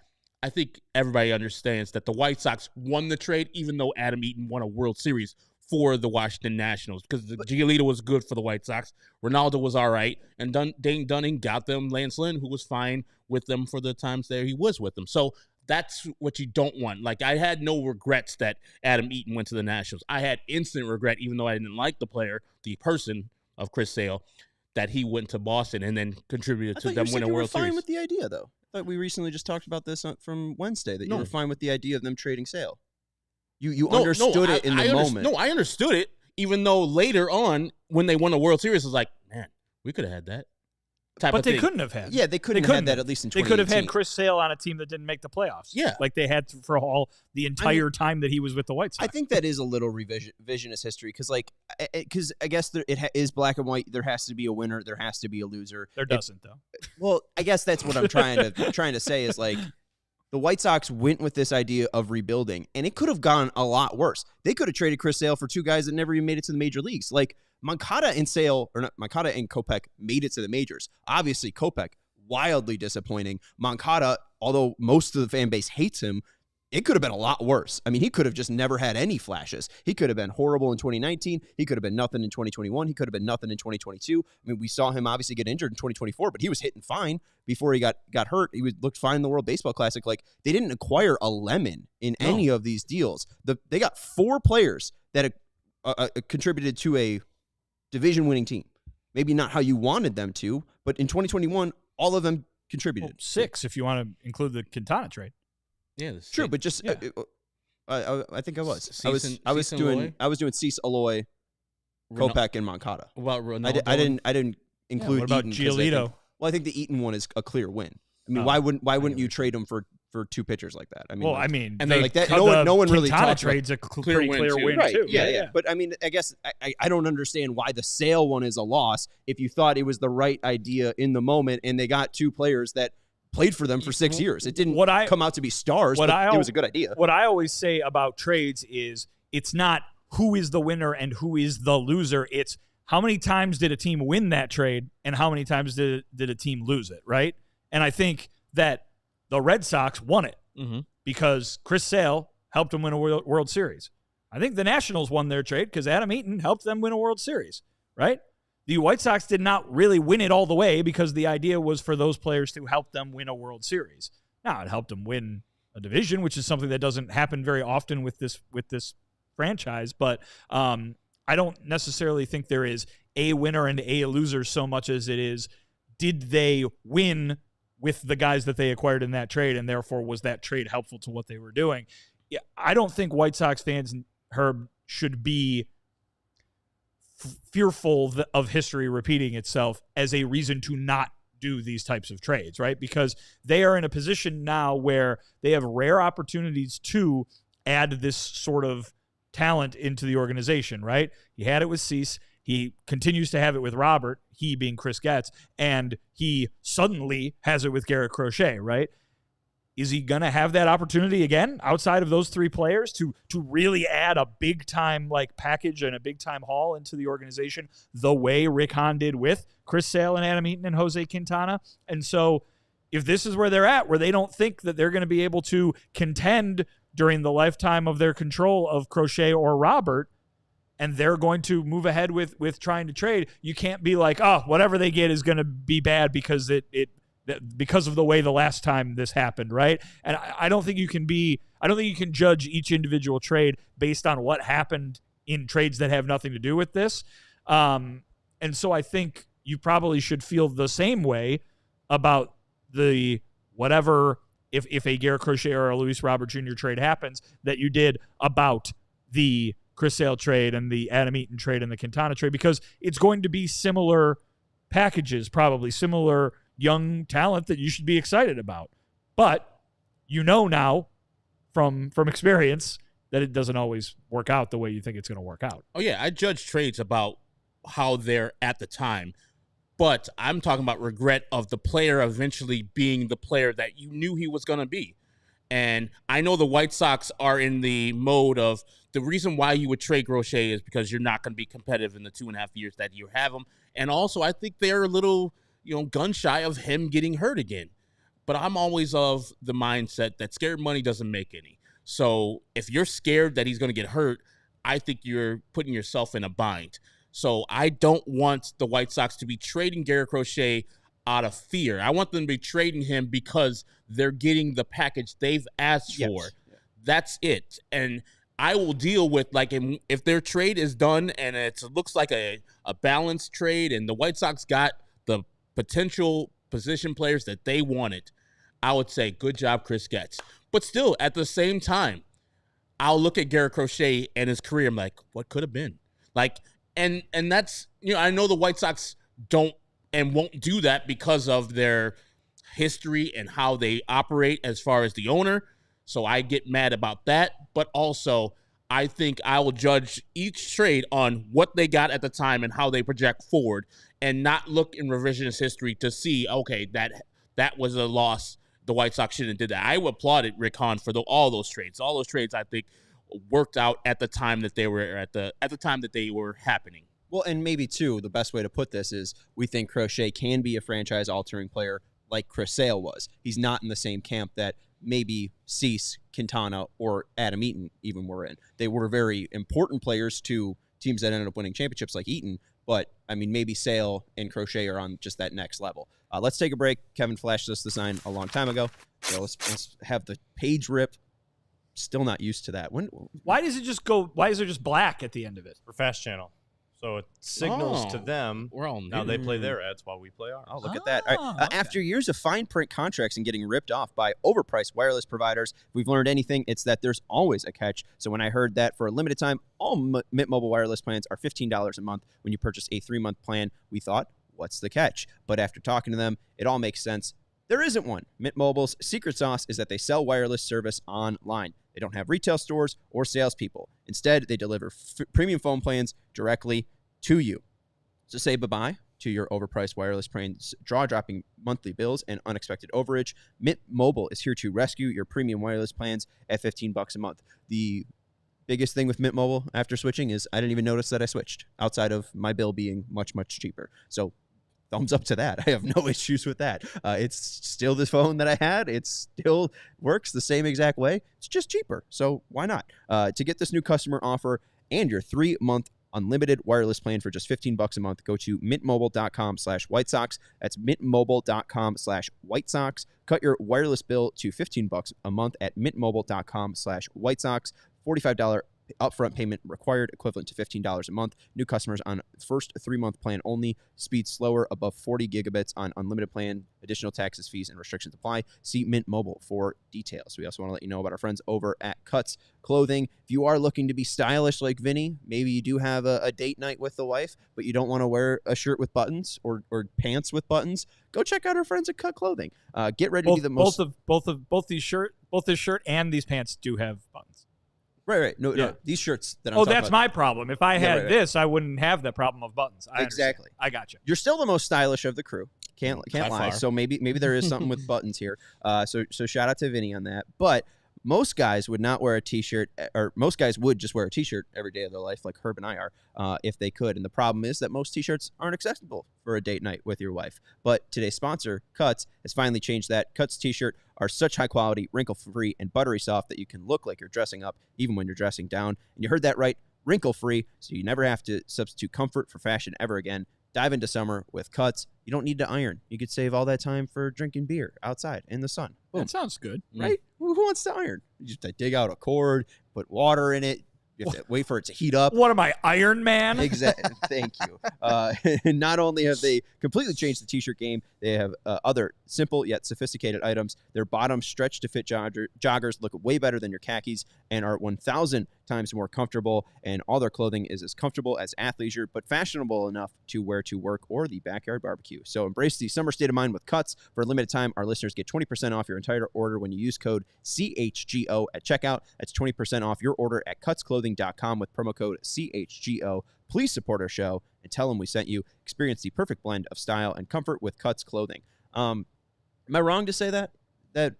[SPEAKER 3] I think everybody understands that the White Sox won the trade, even though Adam Eaton won a World Series for the Washington Nationals, because the Giolito was good for the White Sox. Ronaldo was all right, and Dane Dunning got them Lance Lynn, who was fine with them for the times there he was with them. So that's what you don't want. Like, I had no regrets that Adam Eaton went to the Nationals. I had instant regret, even though I didn't like the player, the person of Chris Sale, that he went to Boston and then contributed to them winning a World Series.
[SPEAKER 1] Fine with the idea, though. I thought we recently just talked about this from Wednesday, that you were fine with the idea of them trading Sale. You understood it in the moment.
[SPEAKER 3] No, I understood it, even though later on, when they won the World Series, it was like, man, we could have had that.
[SPEAKER 2] But they couldn't have had.
[SPEAKER 1] Yeah, they couldn't have had that, at least in 2018.
[SPEAKER 2] They could have had Chris Sale on a team that didn't make the playoffs.
[SPEAKER 3] Yeah.
[SPEAKER 2] Like they had for all the entire time that he was with the White Sox.
[SPEAKER 1] I think that is a little revisionist history because I guess it is black and white. There has to be a winner. There has to be a loser.
[SPEAKER 2] There doesn't, though.
[SPEAKER 1] Well, I guess that's what I'm trying to say is like the White Sox went with this idea of rebuilding, and it could have gone a lot worse. They could have traded Chris Sale for two guys that never even made it to the major leagues. Like, Moncada and Kopech made it to the majors. Obviously, Kopech, wildly disappointing. Moncada, although most of the fan base hates him, it could have been a lot worse. I mean, he could have just never had any flashes. He could have been horrible in 2019. He could have been nothing in 2021. He could have been nothing in 2022. I mean, we saw him obviously get injured in 2024, but he was hitting fine before he got hurt. He looked fine in the World Baseball Classic. Like, they didn't acquire a lemon in any of these deals. They got 4 players that contributed to a division-winning team. Maybe not how you wanted them to, but in 2021, all of them contributed.
[SPEAKER 2] Well, 6 if you want to include the Quintana trade.
[SPEAKER 3] Yeah,
[SPEAKER 1] true, but just I think I was. I was doing Cease, Aloy, Kopech, and Moncada.
[SPEAKER 3] Well, Ronaldo,
[SPEAKER 1] I didn't include.
[SPEAKER 2] What about
[SPEAKER 1] Eaton,
[SPEAKER 2] Giolito?
[SPEAKER 1] I think the Eaton one is a clear win. I mean, why wouldn't you trade him for 2 pitchers like that? I mean,
[SPEAKER 2] and
[SPEAKER 1] like that. No one really talks
[SPEAKER 2] trade's a clear win
[SPEAKER 1] right,
[SPEAKER 2] too.
[SPEAKER 1] Yeah. But I mean, I guess I don't understand why the Sale one is a loss if you thought it was the right idea in the moment, and they got 2 players that played for them for 6 years. It didn't come out to be stars, but it was a good idea.
[SPEAKER 2] What I always say about trades is it's not who is the winner and who is the loser. It's how many times did a team win that trade and how many times did a team lose it, right? And I think that the Red Sox won it because Chris Sale helped them win a World Series. I think the Nationals won their trade because Adam Eaton helped them win a World Series, right? The White Sox did not really win it all the way because the idea was for those players to help them win a World Series. Now, it helped them win a division, which is something that doesn't happen very often with this franchise. But I don't necessarily think there is a winner and a loser so much as it is, did they win with the guys that they acquired in that trade, and therefore was that trade helpful to what they were doing? Yeah, I don't think White Sox fans, Herb, should be fearful of history repeating itself as a reason to not do these types of trades, right? Because they are in a position now where they have rare opportunities to add this sort of talent into the organization, right? He had it with Cease. He continues to have it with Robert, he being Chris Getz, and he suddenly has it with Garrett Crochet, right? Is he going to have that opportunity again outside of those 3 players to really add a big-time like package and a big-time haul into the organization the way Rick Hahn did with Chris Sale and Adam Eaton and Jose Quintana? And so if this is where they're at, where they don't think that they're going to be able to contend during the lifetime of their control of Crochet or Robert, and they're going to move ahead with trying to trade, you can't be like, oh, whatever they get is going to be bad because because of the way the last time this happened, right? And I don't think you can judge each individual trade based on what happened in trades that have nothing to do with this. And so I think you probably should feel the same way about the whatever, if a Garrett Crochet or a Luis Robert Jr. trade happens, that you did about the Chris Sale trade and the Adam Eaton trade and the Quintana trade, because it's going to be similar packages, probably similar young talent that you should be excited about. But you know now from experience that it doesn't always work out the way you think it's going to work out.
[SPEAKER 3] Oh, yeah. I judge trades about how they're at the time. But I'm talking about regret of the player eventually being the player that you knew he was going to be. And I know the White Sox are in the mode of the reason why you would trade Crochet is because you're not going to be competitive in the 2.5 years that you have him. And also, I think they're a little, gun shy of him getting hurt again. But I'm always of the mindset that scared money doesn't make any. So if you're scared that he's going to get hurt, I think you're putting yourself in a bind. So I don't want the White Sox to be trading Garrett Crochet out of fear. I want them to be trading him because they're getting the package they've asked for.
[SPEAKER 1] Yes.
[SPEAKER 3] That's it. And I will deal with, if their trade is done and it looks like a balanced trade and the White Sox got the potential position players that they wanted, I would say, good job, Chris Getz. But still, at the same time, I'll look at Garrett Crochet and his career. I'm like, what could have been? And that's, I know the White Sox don't and won't do that because of their history and how they operate as far as the owner. So I get mad about that. But also, I think I will judge each trade on what they got at the time and how they project forward and not look in revisionist history to see, okay, that was a loss. The White Sox shouldn't have did that. I applauded Rick Hahn for all those trades. All those trades, I think, worked out at the time that they were at the time that they were happening.
[SPEAKER 1] Well, and maybe, too, the best way to put this is we think Crochet can be a franchise-altering player like Chris Sale was. He's not in the same camp that maybe Cease, Quintana, or Adam Eaton even were in. They were very important players to teams that ended up winning championships like Eaton, but, maybe Sale and Crochet are on just that next level. Let's take a break. Kevin flashed us the sign a long time ago. So let's have the page rip. Still not used to that.
[SPEAKER 2] Why is there just black at the end of it?
[SPEAKER 4] For Fast Channel. So it signals to them. Now they play their ads while we play ours.
[SPEAKER 1] Oh, look at that. All right.
[SPEAKER 2] Okay.
[SPEAKER 1] After years of fine print contracts and getting ripped off by overpriced wireless providers, if we've learned anything, it's that there's always a catch. So when I heard that for a limited time, all Mint Mobile wireless plans are $15 a month when you purchase a 3-month plan, we thought, what's the catch? But after talking to them, it all makes sense. There isn't one. Mint Mobile's secret sauce is that they sell wireless service online. They don't have retail stores or salespeople. Instead, they deliver premium phone plans directly to you. So say bye-bye to your overpriced wireless plans, jaw-dropping monthly bills, and unexpected overage. Mint Mobile is here to rescue your premium wireless plans at $15 a month. The biggest thing with Mint Mobile after switching is I didn't even notice that I switched, outside of my bill being much, much cheaper. So thumbs up to that. I have no issues with that. It's still the phone that I had. It still works the same exact way. It's just cheaper. So why not? To get this new customer offer and your 3-month unlimited wireless plan for just $15 a month, go to mintmobile.com/White Sox. That's mintmobile.com/White Sox. Cut your wireless bill to $15 a month at mintmobile.com/White Sox. $45 upfront payment required, equivalent to $15 a month. New customers on first 3-month plan only. Speed slower, above 40 gigabits on unlimited plan. Additional taxes, fees, and restrictions apply. See Mint Mobile for details. We also want to let you know about our friends over at Cuts Clothing. If you are looking to be stylish like Vinny, maybe you do have a date night with the wife, but you don't want to wear a shirt with buttons or pants with buttons, go check out our friends at Cut Clothing. Get ready to be the most...
[SPEAKER 2] Both this shirt and these pants do have buttons.
[SPEAKER 1] Right. No, these shirts that I'm talking
[SPEAKER 2] that's
[SPEAKER 1] about,
[SPEAKER 2] my problem. If I had this, I wouldn't have the problem of buttons.
[SPEAKER 1] Exactly.
[SPEAKER 2] I got you.
[SPEAKER 1] You're still the most stylish of the crew. Can't lie.
[SPEAKER 3] Far.
[SPEAKER 1] So maybe there is something with buttons here. So shout out to Vinny on that. But most guys would not wear a t-shirt, or most guys would just wear a t-shirt every day of their life, like Herb and I are, if they could. And the problem is that most t-shirts aren't accessible for a date night with your wife. But today's sponsor, Cuts, has finally changed that. Cuts t-shirt are such high quality, wrinkle-free, and buttery soft that you can look like you're dressing up even when you're dressing down. And you heard that right, wrinkle-free, so you never have to substitute comfort for fashion ever again. Dive into summer with Cuts. You don't need to iron. You could save all that time for drinking beer outside in the sun. Boom.
[SPEAKER 2] That sounds good.
[SPEAKER 1] Right? Who wants to iron? You just dig out a cord, put water in it. You have to wait for it to heat up.
[SPEAKER 2] What am I, Iron Man?
[SPEAKER 1] Exactly. Thank you. And not only have they completely changed the t-shirt game, they have other simple yet sophisticated items. Their bottoms stretch to fit joggers, look way better than your khakis, and are 1,000 times more comfortable, and all their clothing is as comfortable as athleisure, but fashionable enough to wear to work or the backyard barbecue. So embrace the summer state of mind with Cuts. For a limited time, our listeners get 20% off your entire order when you use code CHGO at checkout. That's 20% off your order at cutsclothing.com with promo code CHGO. Please support our show and tell them we sent you. Experience the perfect blend of style and comfort with Cuts Clothing. Am I wrong to say that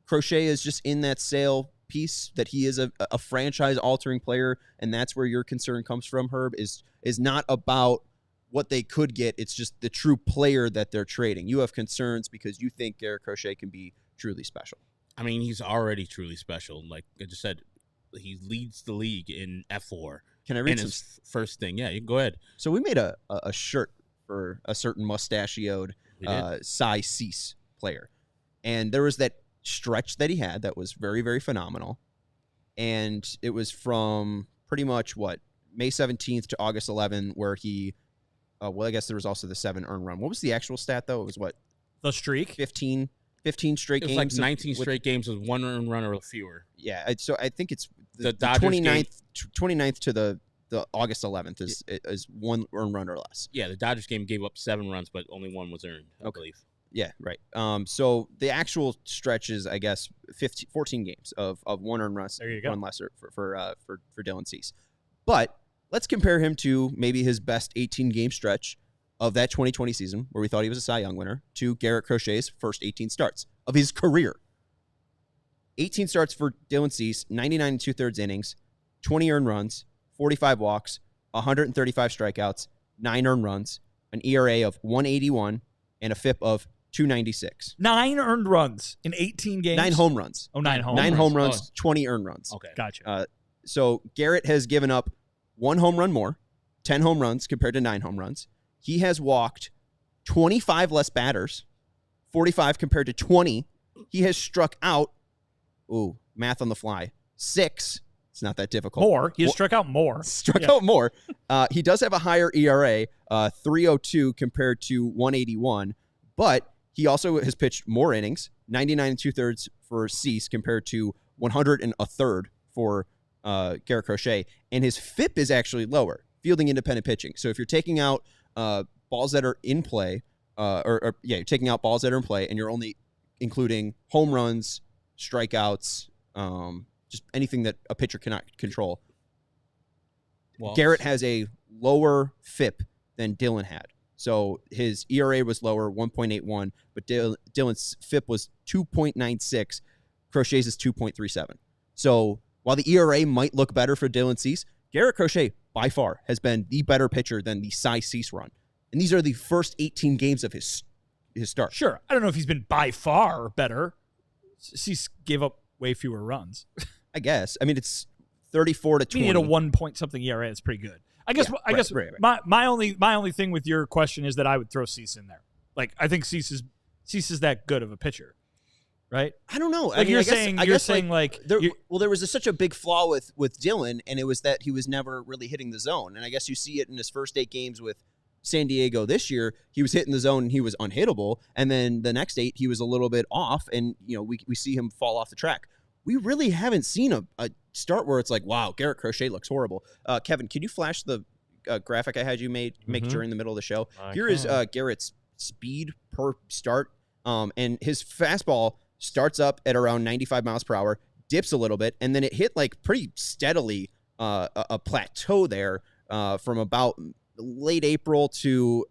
[SPEAKER 1] Crochet is just in that sale piece, that he is a franchise-altering player, and that's where your concern comes from, Herb, is not about what they could get. It's just the true player that they're trading. You have concerns because you think Garrett Crochet can be truly special.
[SPEAKER 3] I mean, he's already truly special. Like I just said, he leads the league in F4.
[SPEAKER 1] Can I read
[SPEAKER 3] some first thing? Yeah, you can go ahead.
[SPEAKER 1] So we made a shirt for a certain mustachioed Cy Cease player, and there was that stretch that he had that was very, very phenomenal, and it was from pretty much May 17th to August 11th, where he I guess there was also the 7 earned run. What was the actual stat though? It was
[SPEAKER 2] the streak?
[SPEAKER 1] 15 straight games.
[SPEAKER 3] It was like 19 straight games with 1 earned run or fewer.
[SPEAKER 1] Yeah, so I think it's
[SPEAKER 3] the
[SPEAKER 1] 29th to the August 11th is 1 earned run or less.
[SPEAKER 3] Yeah, the Dodgers game gave up 7 runs, but only 1 was earned, I believe.
[SPEAKER 1] Yeah, right. So the actual stretch is, I guess, 14 games of 1 earned run,
[SPEAKER 2] there you go.
[SPEAKER 1] 1 lesser for Dylan Cease. But let's compare him to maybe his best 18-game stretch of that 2020 season, where we thought he was a Cy Young winner, to Garrett Crochet's first 18 starts of his career. 18 starts for Dylan Cease, 99 2/3 innings, 20 earned runs, 45 walks, 135 strikeouts, 9 earned runs, an ERA of 181, and a FIP of 296.
[SPEAKER 2] 9 earned runs in 18 games?
[SPEAKER 1] 9 home runs.
[SPEAKER 2] Oh, 9 home
[SPEAKER 1] runs. 9
[SPEAKER 2] runs.
[SPEAKER 1] home runs, 20 earned runs.
[SPEAKER 3] Okay.
[SPEAKER 2] Gotcha.
[SPEAKER 1] So Garrett has given up 1 home run more, 10 home runs compared to 9 home runs. He has walked 25 less batters, 45 compared to 20. He has struck out, math on the fly, 6. It's not that difficult.
[SPEAKER 2] More. He has struck out more.
[SPEAKER 1] Out more. He does have a higher ERA, 3.02 compared to 181, but he also has pitched more innings, 99 2/3 for Cease compared to 100 1/3 for Garrett Crochet, and his FIP is actually lower, fielding independent pitching. So if you're taking out balls that are in play, you're taking out balls that are in play, and you're only including home runs, strikeouts, just anything that a pitcher cannot control. Well, Garrett has a lower FIP than Dylan had. So his ERA was lower, 1.81, but Dylan's FIP was 2.96. Crochet's is 2.37. So while the ERA might look better for Dylan Cease, Garrett Crochet, by far, has been the better pitcher than the Cy Cease run. And these are the first 18 games of his start.
[SPEAKER 2] Sure. I don't know if he's been by far better. Cease gave up way fewer runs.
[SPEAKER 1] I guess. I mean, it's 34 to 20.
[SPEAKER 2] He had a 1 point something ERA. It's pretty good. I guess.
[SPEAKER 1] Right.
[SPEAKER 2] My only thing with your question is that I would throw Cease in there. Like, I think Cease is that good of a pitcher, right?
[SPEAKER 1] I don't know.
[SPEAKER 2] Like, I mean, you're saying
[SPEAKER 1] there was such a big flaw with Dylan, and it was that he was never really hitting the zone. And I guess you see it in his first 8 games with San Diego this year. He was hitting the zone and he was unhittable, and then the next 8 he was a little bit off, and we see him fall off the track. We really haven't seen a start where it's like, wow, Garrett Crochet looks horrible. Kevin, can you flash the graphic I had you make during the middle of the show? Here is Garrett's speed per start, and his fastball starts up at around 95 miles per hour, dips a little bit, and then it hit like pretty steadily a plateau there from about late April to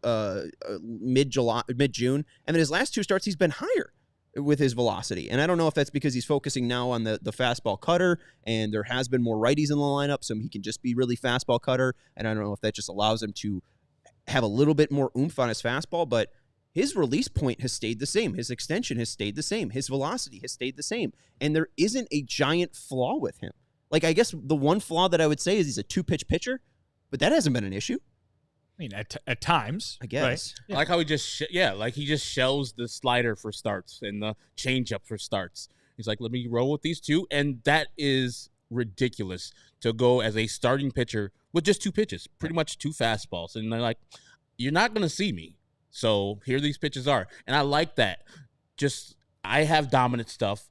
[SPEAKER 1] mid-June, and then his last 2 starts he's been higher with his velocity. And I don't know if that's because he's focusing now on the fastball cutter, and there has been more righties in the lineup, so he can just be really fastball cutter. And I don't know if that just allows him to have a little bit more oomph on his fastball, but his release point has stayed the same. His extension has stayed the same. His velocity has stayed the same. And there isn't a giant flaw with him. Like, I guess the one flaw that I would say is he's a 2-pitch pitcher, but that hasn't been an issue.
[SPEAKER 2] I mean, at times,
[SPEAKER 1] I guess.
[SPEAKER 2] Right?
[SPEAKER 3] Yeah. Like how he just shells the slider for starts and the changeup for starts. He's like, let me roll with these 2, and that is ridiculous to go as a starting pitcher with just 2 pitches, pretty much 2 fastballs, and they're like, you're not going to see me, so here these pitches are, and I like that. Just I have dominant stuff.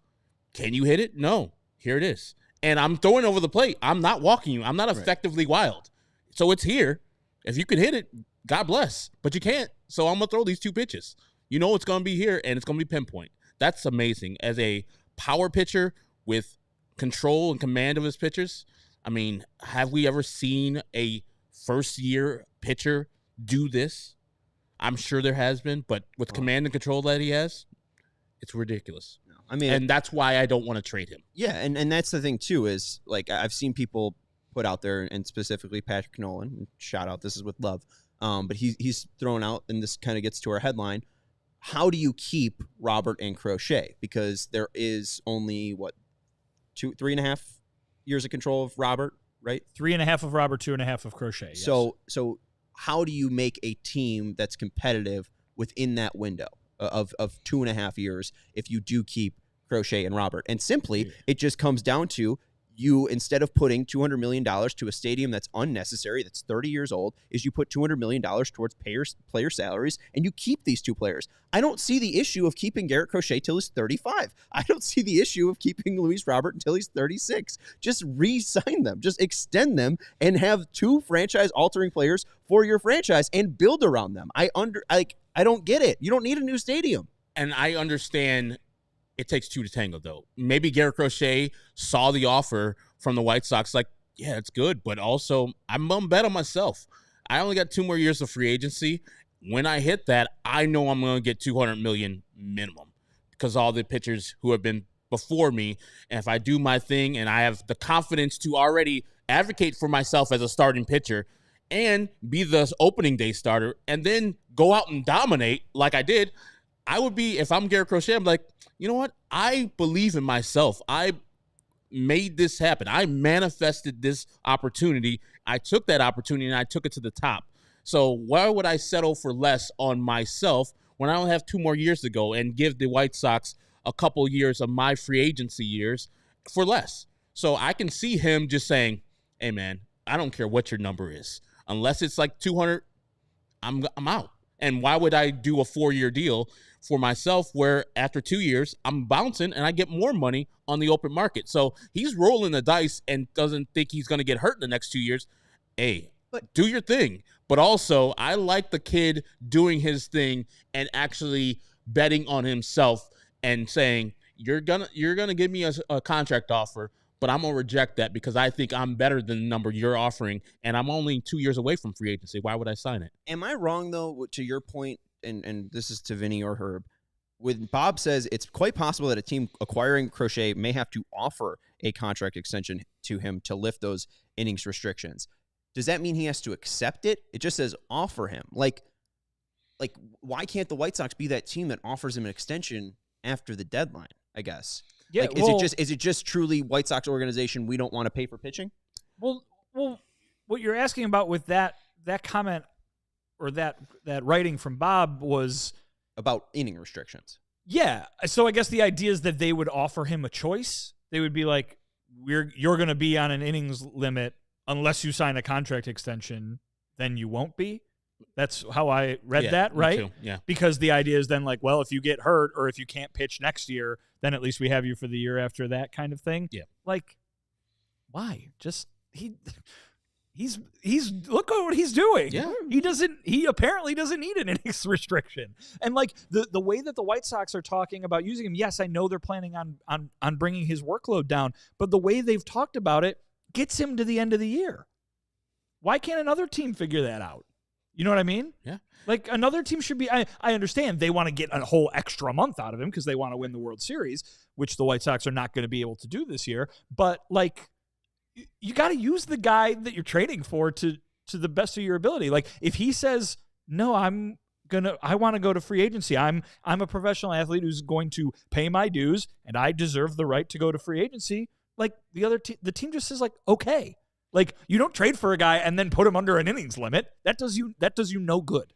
[SPEAKER 3] Can you hit it? No. Here it is. and I'm throwing over the plate. I'm not walking you. I'm not effectively wild. So it's here. If you could hit it, God bless. But you can't. So I'm going to throw these 2 pitches. You know it's going to be here, and it's going to be pinpoint. That's amazing. As a power pitcher with control and command of his pitchers, I mean, have we ever seen a first-year pitcher do this? I'm sure there has been, but with command and control that he has, it's ridiculous.
[SPEAKER 1] I mean,
[SPEAKER 3] and that's why I don't want to trade him.
[SPEAKER 1] Yeah, and that's the thing too, is like I've seen people put out there, and specifically Patrick Nolan, shout out, this is with love, but he's thrown out, and this kind of gets to our headline. How do you keep Robert and Crochet? Because there is only 3.5 years of control of Robert, right?
[SPEAKER 2] 3.5 of Robert, 2.5 of Crochet. Yes.
[SPEAKER 1] So how do you make a team that's competitive within that window of 2.5 years if you do keep Crochet and Robert? And simply, it just comes down to you, instead of putting $200 million to a stadium that's unnecessary, that's 30 years old, is you put $200 million towards player salaries, and you keep these 2 players. I don't see the issue of keeping Garrett Crochet till he's 35. I don't see the issue of keeping Luis Robert until he's 36. Just re-sign them. Just extend them and have 2 franchise-altering players for your franchise and build around them. I don't get it. You don't need a new stadium.
[SPEAKER 3] And I understand it takes 2 to tango, though. Maybe Garrett Crochet saw the offer from the White Sox, like, yeah, it's good, but also I'm going to bet on myself. I only got 2 more years of free agency. When I hit that, I know I'm going to get $200 million minimum because all the pitchers who have been before me, and if I do my thing and I have the confidence to already advocate for myself as a starting pitcher and be the opening day starter and then go out and dominate like I did, I would be, if I'm Garrett Crochet, I'm like, you know what? I believe in myself. I made this happen. I manifested this opportunity. I took that opportunity and I took it to the top. So why would I settle for less on myself when I only have 2 more years to go and give the White Sox a couple years of my free agency years for less? So I can see him just saying, hey, man, I don't care what your number is. Unless it's like 200, I'm out. And why would I do a 4-year deal for myself where after 2 years I'm bouncing and I get more money on the open market? So he's rolling the dice and doesn't think he's going to get hurt in the next 2 years. Hey, do your thing. But also, I like the kid doing his thing and actually betting on himself and saying, you're gonna give me a contract offer, but I'm gonna reject that because I think I'm better than the number you're offering, and I'm only 2 years away from free agency. Why would I sign it?
[SPEAKER 1] Am I wrong though? To your point, and this is to Vinny or Herb, when Bob says it's quite possible that a team acquiring Crochet may have to offer a contract extension to him to lift those innings restrictions. Does that mean he has to accept it? It just says offer him. Like, why can't the White Sox be that team that offers him an extension after the deadline, I guess?
[SPEAKER 2] Yeah,
[SPEAKER 1] like, is it just truly White Sox organization, we don't want to pay for pitching?
[SPEAKER 2] Well, what you're asking about with that comment or that writing from Bob was
[SPEAKER 1] about inning restrictions.
[SPEAKER 2] Yeah. So I guess the idea is that they would offer him a choice. They would be like, you're going to be on an innings limit unless you sign a contract extension, then you won't be. That's how I read that, right?
[SPEAKER 3] Me too. Yeah.
[SPEAKER 2] Because the idea is then like, well, if you get hurt or if you can't pitch next year, then at least we have you for the year after that kind of thing.
[SPEAKER 3] Yeah.
[SPEAKER 2] Like, why? Just he's look at what he's doing.
[SPEAKER 3] Yeah.
[SPEAKER 2] He apparently doesn't need an innings restriction. And like the way that the White Sox are talking about using him, yes, I know they're planning on bringing his workload down, but the way they've talked about it gets him to the end of the year. Why can't another team figure that out? You know what I mean?
[SPEAKER 3] Yeah.
[SPEAKER 2] Like another team should be, I understand they want to get a whole extra month out of him because they want to win the World Series, which the White Sox are not going to be able to do this year. But like, you got to use the guy that you're trading for to the best of your ability. Like if he says, no, I want to go to free agency. I'm a professional athlete who's going to pay my dues and I deserve the right to go to free agency. Like the team just says like, okay, like you don't trade for a guy and then put him under an innings limit. That does you no good.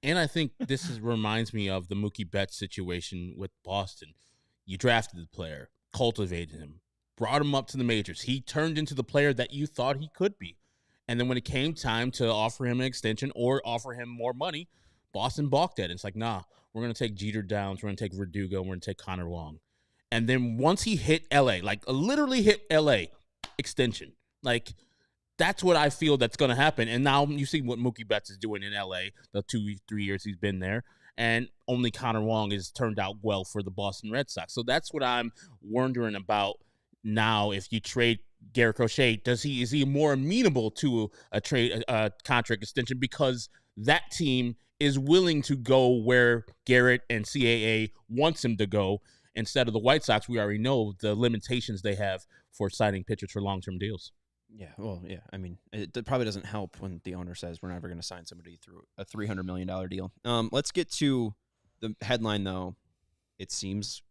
[SPEAKER 3] And I think this reminds me of the Mookie Betts situation with Boston. You drafted the player, cultivated him, brought him up to the majors. He turned into the player that you thought he could be. And then when it came time to offer him an extension or offer him more money, Boston balked at it. It's like, nah, we're going to take Jeter Downs, we're going to take Verdugo, we're going to take Connor Wong. And then once he hit L.A., like literally hit L.A., extension. Like, that's what I feel that's going to happen. And now you see what Mookie Betts is doing in L.A., the 2-3 years he's been there. And only Connor Wong has turned out well for the Boston Red Sox. So that's what I'm wondering about now. If you trade Garrett Crochet, is he more amenable to a contract extension because that team is willing to go where Garrett and CAA wants him to go instead of the White Sox? We already know the limitations they have for signing pitchers for long-term deals.
[SPEAKER 1] Yeah, well, yeah. I mean, it probably doesn't help when the owner says we're never going to sign somebody through a $300 million deal. Let's get to the headline, though. It seems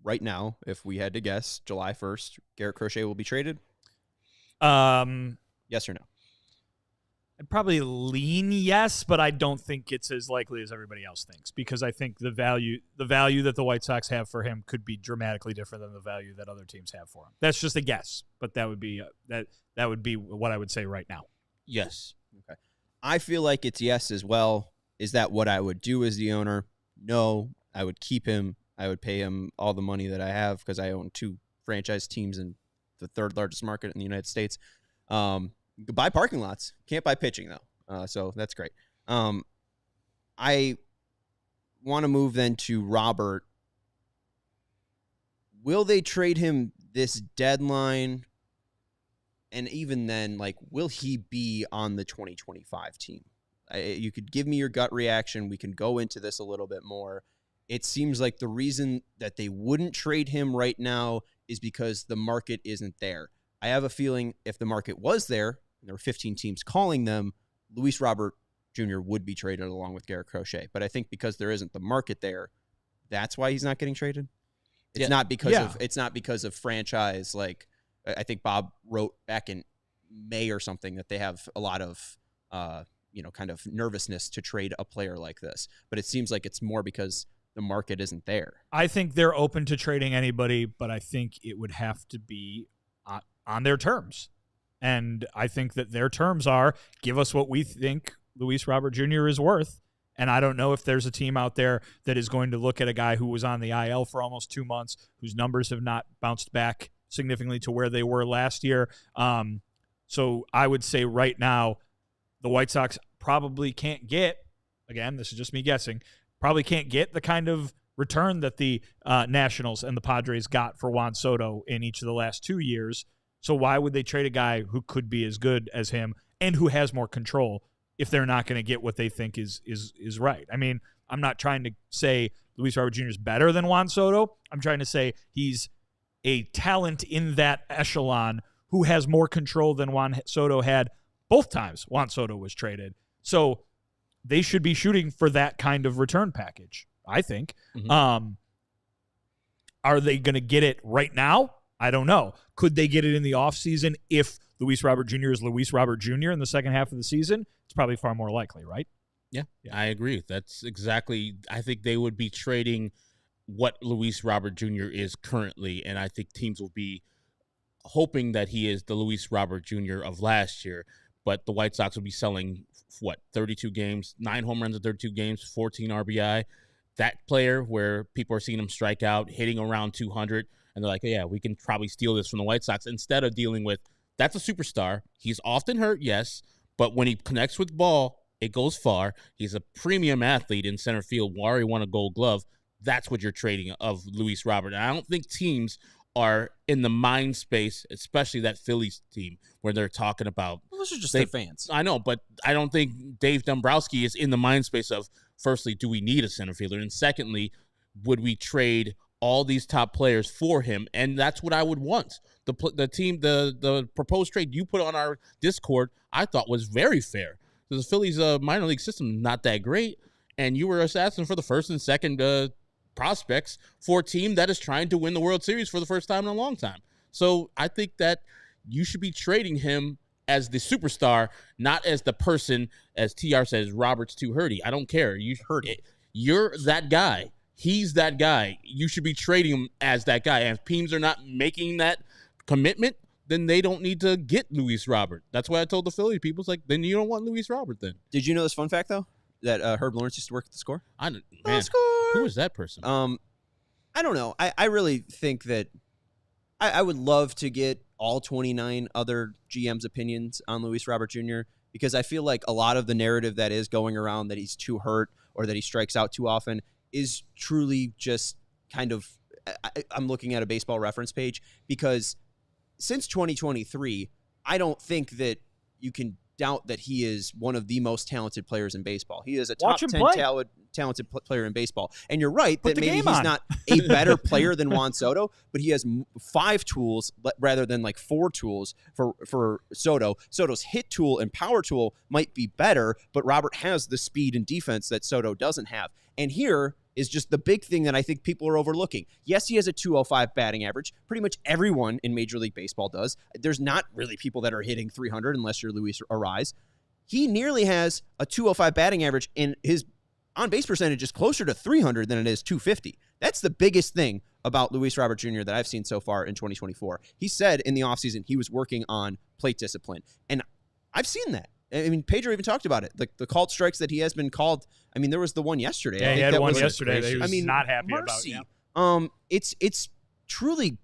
[SPEAKER 1] right now, if we had to guess, July 1st, Garrett Crochet will be traded? Yes or no?
[SPEAKER 2] I'd probably lean yes, but I don't think it's as likely as everybody else thinks, because I think the value that the White Sox have for him could be dramatically different than the value that other teams have for him. That's just a guess, but that would be that would be what I would say right now.
[SPEAKER 3] Yes.
[SPEAKER 1] Okay. I feel like it's yes as well. Is that what I would do as the owner? No, I would keep him. I would pay him all the money that I have because I own 2 franchise teams in the 3rd largest market in the United States. You can buy parking lots. Can't buy pitching, though. So that's great. I want to move then to Robert. Will they trade him this deadline? And even then, like, will he be on the 2025 team? You could give me your gut reaction. We can go into this a little bit more. It seems like the reason that they wouldn't trade him right now is because the market isn't there. I have a feeling if the market was there, and there were 15 teams calling them, Luis Robert Jr. would be traded along with Garrett Crochet. But I think because there isn't the market there, that's why he's not getting traded. It's not because of franchise. Like, I think Bob wrote back in May or something that they have a lot of kind of nervousness to trade a player like this. But it seems like it's more because the market isn't there.
[SPEAKER 2] I think they're open to trading anybody, but I think it would have to be on their terms. And I think that their terms are, give us what we think Luis Robert Jr. is worth. And I don't know if there's a team out there that is going to look at a guy who was on the IL for almost 2 months, whose numbers have not bounced back significantly to where they were last year. So I would say right now, the White Sox probably can't get, again, this is just me guessing, probably can't get the kind of return that the Nationals and the Padres got for Juan Soto in each of the last 2 years. So why would they trade a guy who could be as good as him and who has more control if they're not going to get what they think is right? I mean, I'm not trying to say Luis Robert Jr. is better than Juan Soto. I'm trying to say he's a talent in that echelon who has more control than Juan Soto had both times Juan Soto was traded. So they should be shooting for that kind of return package, I think. Mm-hmm. Are they going to get it right now? I don't know. Could they get it in the offseason if Luis Robert Jr. is Luis Robert Jr. in the second half of the season? It's probably far more likely, right?
[SPEAKER 3] Yeah, I agree. That's exactly – I think they would be trading what Luis Robert Jr. is currently, and I think teams will be hoping that he is the Luis Robert Jr. of last year, but the White Sox will be selling, 32 games, 9 home runs in 32 games, 14 RBI. That player where people are seeing him strike out, hitting around 200, and they're like, yeah, we can probably steal this from the White Sox instead of dealing with, that's a superstar. He's often hurt, yes, but when he connects with ball, it goes far. He's a premium athlete in center field. Already won a Gold Glove. That's what you're trading of Luis Robert. And I don't think teams are in the mind space, especially that Phillies team, where they're talking about.
[SPEAKER 1] Well, those are just their fans.
[SPEAKER 3] I know, but I don't think Dave Dombrowski is in the mind space of, firstly, do we need a center fielder? And secondly, would we trade all these top players for him? And that's what I would want. The proposed trade you put on our Discord, I thought was very fair. The Phillies' minor league system is not that great, and you were asking for the first and second prospects for a team that is trying to win the World Series for the first time in a long time. So I think that you should be trading him as the superstar, not as the person, as TR says, Robert's too hurty. I don't care. You're that guy. He's that guy. You should be trading him as that guy. And if teams are not making that commitment, then they don't need to get Luis Robert. That's why I told the Philly people, it's like, then you don't want Luis Robert then.
[SPEAKER 1] Did you know this fun fact, though, that Herb Lawrence used to work at the Score?
[SPEAKER 3] Who is that person?
[SPEAKER 1] I don't know. I really think that I would love to get all 29 other GMs' opinions on Luis Robert Jr. because I feel like a lot of the narrative that is going around that he's too hurt or that he strikes out too often is truly just kind of, I'm looking at a Baseball Reference page, because since 2023, I don't think that you can doubt that he is one of the most talented players in baseball. He is a top 10 talented player in baseball. And you're right that maybe he's not a better player than Juan Soto, but he has 5 tools rather than like 4 tools for Soto. Soto's hit tool and power tool might be better, but Robert has the speed and defense that Soto doesn't have. And here is just the big thing that I think people are overlooking. Yes, he has a 205 batting average. Pretty much everyone in Major League Baseball does. There's not really people that are hitting 300 unless you're Luis Ariz. He nearly has a 205 batting average, and his on-base percentage is closer to 300 than it is 250. That's the biggest thing about Luis Robert Jr. that I've seen so far in 2024. He said in the offseason he was working on plate discipline, and I've seen that. I mean, Pedro even talked about it. The called strikes that he has been called. I mean, there was the one yesterday.
[SPEAKER 2] Yeah,
[SPEAKER 1] I think
[SPEAKER 2] he had
[SPEAKER 1] that
[SPEAKER 2] one
[SPEAKER 1] was
[SPEAKER 2] yesterday that he was not happy
[SPEAKER 1] mercy.
[SPEAKER 2] about. Yeah.
[SPEAKER 1] It's truly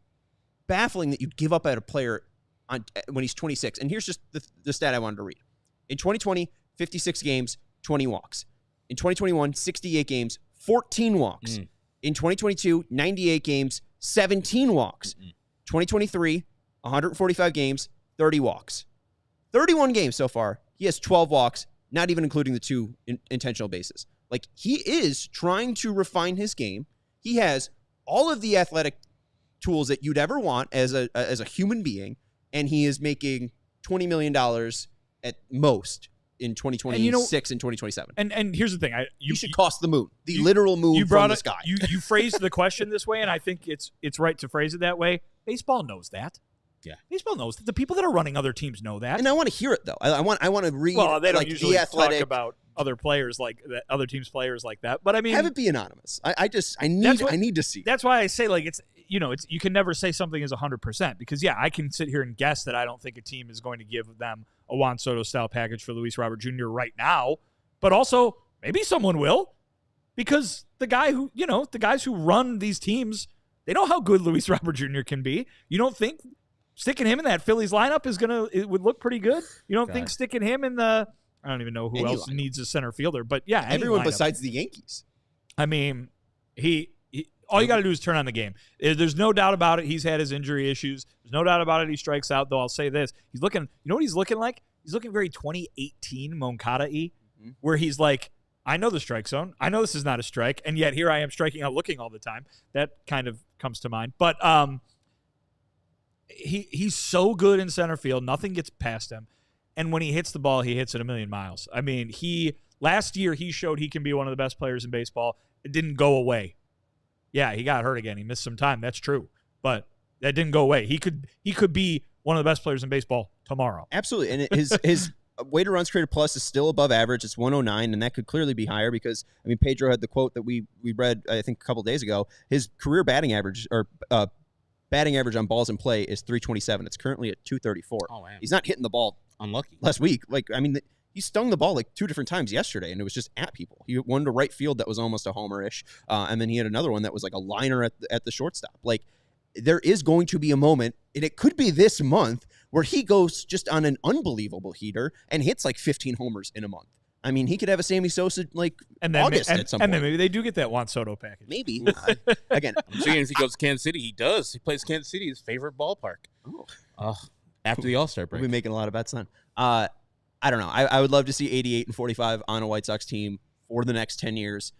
[SPEAKER 1] baffling that you'd give up at a player when he's 26. And here's just the stat I wanted to read. In 2020, 56 games, 20 walks. In 2021, 68 games, 14 walks. In 2022, 98 games, 17 walks. 2023, 145 games, 30 walks. 31 games so far. He has 12 walks, not even including the 2 intentional bases. Like, he is trying to refine his game. He has all of the athletic tools that you'd ever want as a human being, and he is making $20 million at most in 2026 and 2027.
[SPEAKER 2] And here's the thing.
[SPEAKER 1] You should cost the moon, the literal moon from the sky.
[SPEAKER 2] You phrased the question this way, and I think it's right to phrase it that way. Baseball knows that.
[SPEAKER 3] Yeah,
[SPEAKER 2] baseball knows that. The people that are running other teams know that,
[SPEAKER 1] and I want to hear it though. I want to read.
[SPEAKER 2] Well, they don't
[SPEAKER 1] like
[SPEAKER 2] usually
[SPEAKER 1] the athletic
[SPEAKER 2] talk about other players like that, other teams' players like that. But I mean,
[SPEAKER 1] have it be anonymous. I need to see.
[SPEAKER 2] That's why I say like it's you can never say something is 100% because I can sit here and guess that I don't think a team is going to give them a Juan Soto style package for Luis Robert Jr. right now, but also maybe someone will because the guys who run these teams, they know how good Luis Robert Jr. can be. You don't think sticking him in that Phillies lineup it would look pretty good? You don't think sticking him in I don't even know who else needs a center fielder, but
[SPEAKER 1] everyone besides the Yankees.
[SPEAKER 2] I mean, all you got to do is turn on the game. There's no doubt about it. He's had his injury issues. There's no doubt about it. He strikes out, though. I'll say this: he's looking. You know what he's looking like? He's looking very 2018 Moncada-y, where he's like, I know the strike zone. I know this is not a strike, and yet here I am striking out, looking all the time. That kind of comes to mind, but He's so good in center field. Nothing gets past him. And when he hits the ball, he hits it a million miles. I mean, last year he showed he can be one of the best players in baseball. It didn't go away. Yeah, he got hurt again. He missed some time. That's true. But that didn't go away. He could be one of the best players in baseball tomorrow.
[SPEAKER 1] Absolutely. And his weighted runs created plus is still above average. It's 109, and that could clearly be higher because, I mean, Pedro had the quote that we read, I think, a couple days ago. His career batting average on balls in play is 327. It's currently at 234.
[SPEAKER 3] Oh, man.
[SPEAKER 1] He's not hitting the ball
[SPEAKER 3] unlucky
[SPEAKER 1] last week. Like, I mean, he stung the ball like 2 different times yesterday, and it was just at people. He won to right field that was almost a homer-ish, and then he had another one that was like a liner at the shortstop. Like, there is going to be a moment, and it could be this month, where he goes just on an unbelievable heater and hits like 15 homers in a month. I mean, he could have a Sammy Sosa August at some point.
[SPEAKER 2] And then maybe they do get that Juan Soto package.
[SPEAKER 1] Maybe. Again,
[SPEAKER 3] I'm seeing if he goes to Kansas City, he does. He plays Kansas City, his favorite ballpark. After the All-Star break.
[SPEAKER 1] We'll be making a lot of bets then. I don't know. I would love to see 88 and 45 on a White Sox team for the next 10 years.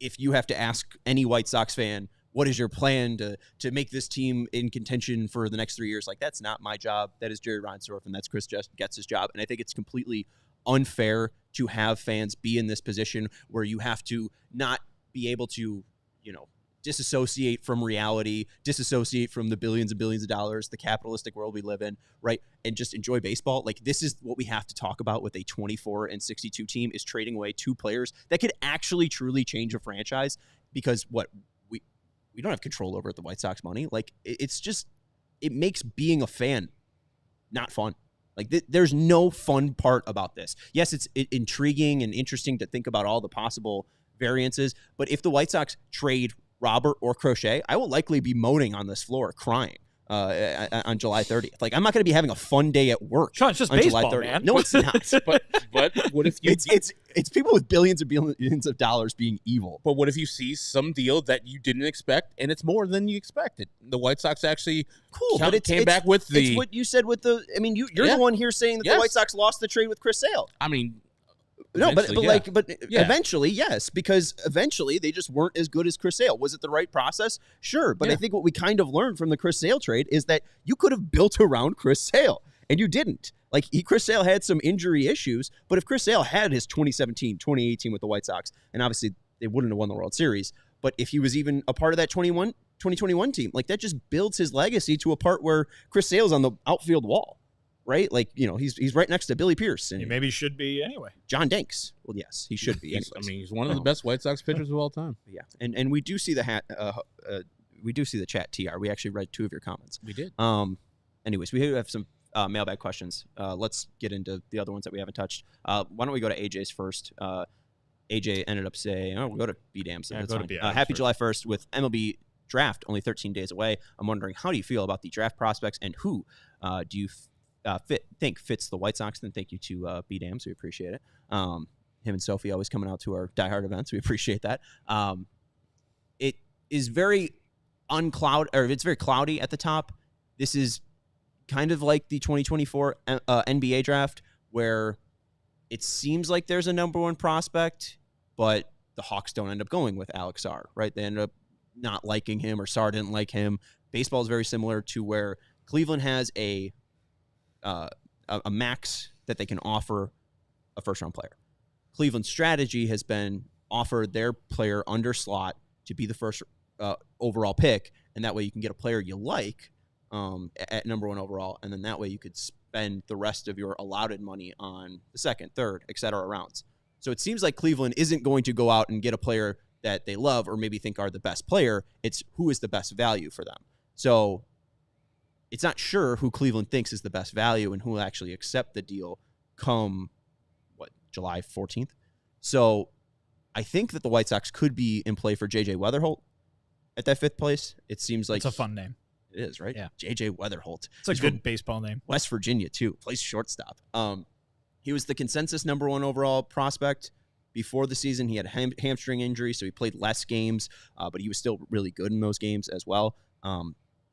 [SPEAKER 1] If you have to ask any White Sox fan, what is your plan to make this team in contention for the next 3 years? Like, that's not my job. That is Jerry Reinsdorf, and that's Chris Getz's job. And I think it's completely unfair to have fans be in this position where you have to not be able to, disassociate from reality, disassociate from the billions and billions of dollars, the capitalistic world we live in, right? And just enjoy baseball. Like, this is what we have to talk about with a 24-62 team, is trading away 2 players that could actually truly change a franchise, because we don't have control over the White Sox money. Like, it makes being a fan not fun. Like, there's no fun part about this. Yes, it's intriguing and interesting to think about all the possible variances, but if the White Sox trade Robert or Crochet, I will likely be moaning on this floor, crying, on July 30th. Like, I'm not going to be having a fun day at work.
[SPEAKER 2] Sean, it's just
[SPEAKER 1] on
[SPEAKER 2] baseball,
[SPEAKER 1] July 30th.
[SPEAKER 2] man.
[SPEAKER 1] No, it's not.
[SPEAKER 3] but what if you?
[SPEAKER 1] It's people with billions of dollars being evil.
[SPEAKER 3] But what if you see some deal that you didn't expect and it's more than you expected? The White Sox actually came back with the.
[SPEAKER 1] It's what you said with the. I mean, you're the one here saying that the White Sox lost the trade with Chris Sale.
[SPEAKER 3] I mean.
[SPEAKER 1] No, but eventually, yes, because eventually they just weren't as good as Chris Sale. Was it the right process? Sure, but I think what we kind of learned from the Chris Sale trade is that you could have built around Chris Sale, and you didn't. Like, Chris Sale had some injury issues, but if Chris Sale had his 2017, 2018 with the White Sox, and obviously they wouldn't have won the World Series, but if he was even a part of that 2021 team, like, that just builds his legacy to a part where Chris Sale's on the outfield wall. Right? Like, he's right next to Billy Pierce. And
[SPEAKER 2] he maybe should be anyway.
[SPEAKER 1] John Danks. Well, yes, he should be.
[SPEAKER 3] He's one of the best White Sox pitchers of all time.
[SPEAKER 1] Yeah. And we do see we do see the chat, TR. We actually read 2 of your comments.
[SPEAKER 3] We did.
[SPEAKER 1] Anyways, we have some mailbag questions. Let's get into the other ones that we haven't touched. Why don't we go to AJ's first? AJ ended up saying, we'll go to B-Dams.
[SPEAKER 4] Yeah,
[SPEAKER 1] Happy July 1st with MLB draft only 13 days away. I'm wondering, how do you feel about the draft prospects, and who do you think fits the White Sox? Then thank you to B-Dams. We appreciate it. Him and Sophie always coming out to our diehard events. We appreciate that. It is very it's very cloudy at the top. This is kind of like the 2024 NBA draft, where it seems like there's a number 1 prospect, but the Hawks don't end up going with Alex Sarr, right? They end up not liking him, or Sarr didn't like him. Baseball is very similar to where Cleveland has a max that they can offer a first-round player. Cleveland's strategy has been offer their player under slot to be the first overall pick, and that way you can get a player you like at number 1 overall, and then that way you could spend the rest of your allotted money on the second, third, et cetera rounds. So it seems like Cleveland isn't going to go out and get a player that they love or maybe think are the best player. It's who is the best value for them. So it's not sure who Cleveland thinks is the best value and who will actually accept the deal come, July 14th. So I think that the White Sox could be in play for J.J. Weatherholt at that 5th place. It seems like
[SPEAKER 2] it's a fun name.
[SPEAKER 1] It is, right?
[SPEAKER 2] Yeah.
[SPEAKER 1] J.J. Weatherholt.
[SPEAKER 2] It's a good baseball name.
[SPEAKER 1] West Virginia, too. Plays shortstop. He was the consensus number 1 overall prospect before the season. He had a hamstring injury, so he played less games, but he was still really good in those games as well.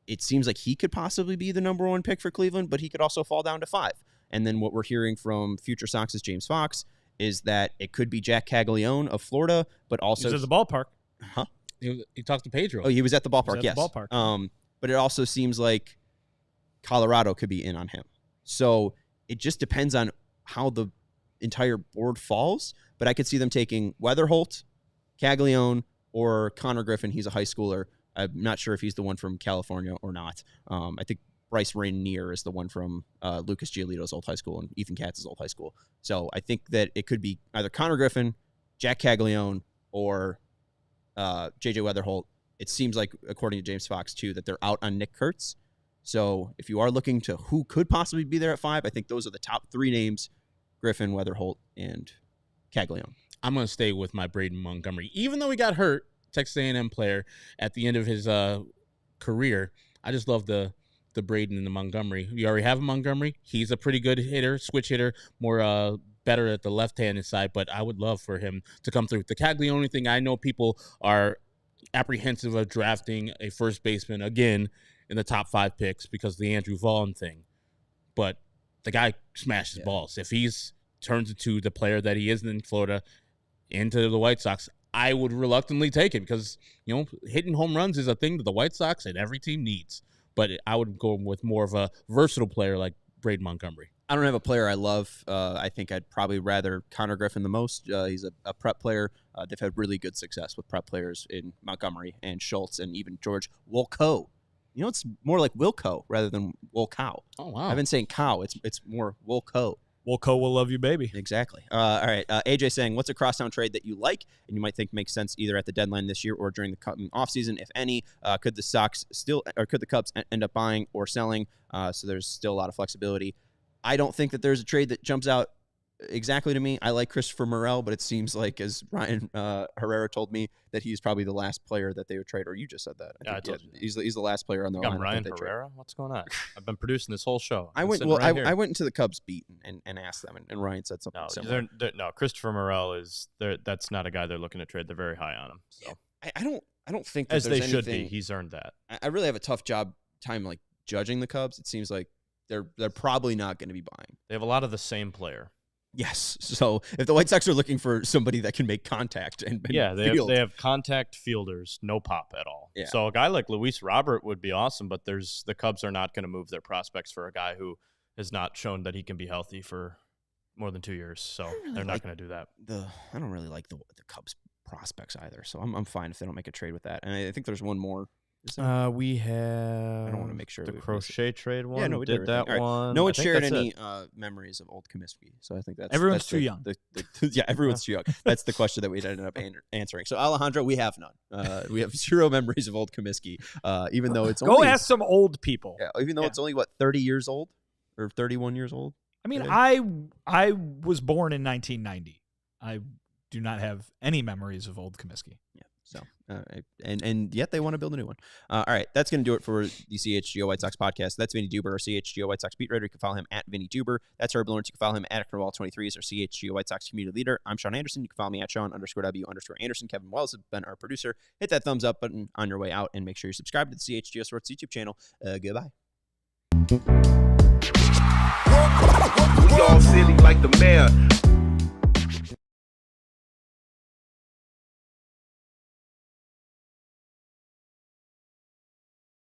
[SPEAKER 1] It seems like he could possibly be the number 1 pick for Cleveland, but he could also fall down to 5. And then what we're hearing from future Sox's James Fox is that it could be Jack Caglione of Florida, but also...
[SPEAKER 2] He's at the ballpark.
[SPEAKER 1] Huh?
[SPEAKER 3] He talked to Pedro.
[SPEAKER 1] Oh, he was at the ballpark, yes.
[SPEAKER 2] The ballpark.
[SPEAKER 1] But it also seems like Colorado could be in on him. So it just depends on how the entire board falls, but I could see them taking Weatherholt, Caglione, or Connor Griffin. He's a high schooler. I'm not sure if he's the one from California or not. I think Bryce Rainier is the one from Lucas Giolito's old high school and Ethan Katz's old high school. So I think that it could be either Connor Griffin, Jack Caglione, or J.J. Weatherholt. It seems like, according to James Fox, too, that they're out on Nick Kurtz. So if you are looking to who could possibly be there at 5, I think those are the top 3 names: Griffin, Weatherholt, and Caglione.
[SPEAKER 3] I'm going to stay with my Braden Montgomery. Even though he got hurt, Texas A&M player, at the end of his career, I just love the Braden and the Montgomery. You already have a Montgomery. He's a pretty good hitter, switch hitter, more better at the left-handed side, but I would love for him to come through. The Caglione thing, I know people are apprehensive of drafting a first baseman again in the top 5 picks because of the Andrew Vaughn thing, but the guy smashes balls. If he's turns into the player that he is in Florida into the White Sox, I would reluctantly take it because, hitting home runs is a thing that the White Sox and every team needs. But I would go with more of a versatile player like Braden Montgomery.
[SPEAKER 1] I don't have a player I love. I think I'd probably rather Connor Griffin the most. He's a prep player. They've had really good success with prep players in Montgomery and Schultz and even George Wolkow. It's more like Wilco rather than Wolkow.
[SPEAKER 3] Oh, wow.
[SPEAKER 1] I've been saying cow. It's more Wolkow.
[SPEAKER 2] Wolco will love you, baby.
[SPEAKER 1] Exactly. All right. AJ saying, what's a crosstown trade that you like and you might think makes sense either at the deadline this year or during the coming offseason, if any? Could the Cubs end up buying or selling? So there's still a lot of flexibility. I don't think that there's a trade that jumps out exactly to me. I like Christopher Morel, but it seems like, as Ryan Herrera told me, that he's probably the last player that they would trade. Or you just said that.
[SPEAKER 4] I told you.
[SPEAKER 1] He's the last player on the line.
[SPEAKER 4] Ryan Herrera? What's going on? I've been producing this whole show.
[SPEAKER 1] I went into the Cubs beat and asked them, and Ryan said something similar.
[SPEAKER 4] No, Christopher Morel is that's not a guy they're looking to trade. They're very high on him. So
[SPEAKER 1] I don't think that
[SPEAKER 4] as they should
[SPEAKER 1] anything,
[SPEAKER 4] be. He's earned that.
[SPEAKER 1] I really have a tough time like judging the Cubs. It seems like they're probably not going to be buying.
[SPEAKER 4] They have a lot of the same player.
[SPEAKER 1] Yes. So if the White Sox are looking for somebody that can make contact and
[SPEAKER 4] they have contact fielders, no pop at all.
[SPEAKER 1] Yeah.
[SPEAKER 4] So a guy like Luis Robert would be awesome, but the Cubs are not going to move their prospects for a guy who has not shown that he can be healthy for more than 2 years. So they're not going to do that.
[SPEAKER 1] I don't really like the Cubs prospects either. So I'm fine if they don't make a trade with that. And I think there's one more.
[SPEAKER 4] We have.
[SPEAKER 1] I don't want to make sure
[SPEAKER 4] the Crochet trade one.
[SPEAKER 1] Yeah, no, we
[SPEAKER 4] did that
[SPEAKER 1] right.
[SPEAKER 4] one.
[SPEAKER 1] No one shared any memories of old Comiskey, so I think
[SPEAKER 2] everyone's
[SPEAKER 1] that's
[SPEAKER 2] too young.
[SPEAKER 1] Yeah, everyone's too young. That's the question that we ended up answering. So Alejandro, we have none. We have 0 memories of old Comiskey, even though it's
[SPEAKER 2] go ask some old people.
[SPEAKER 1] Yeah, even though it's only 30 years old or 31 years old.
[SPEAKER 2] I mean, I was born in 1990. I do not have any memories of old Comiskey.
[SPEAKER 1] Yeah. So, and yet they want to build a new one. All right, that's going to do it for the CHGO White Sox podcast. That's Vinnie Duber, our CHGO White Sox beat writer. You can follow him at Vinnie Duber. That's Herb Lawrence. You can follow him at Knowall23. He's our CHGO White Sox community leader. I'm Sean Anderson. You can follow me at Sean_W_Anderson. Kevin Wells has been our producer. Hit that thumbs up button on your way out, and make sure you subscribe to the CHGO Sports YouTube channel. Goodbye.
[SPEAKER 5] We all silly like the mayor.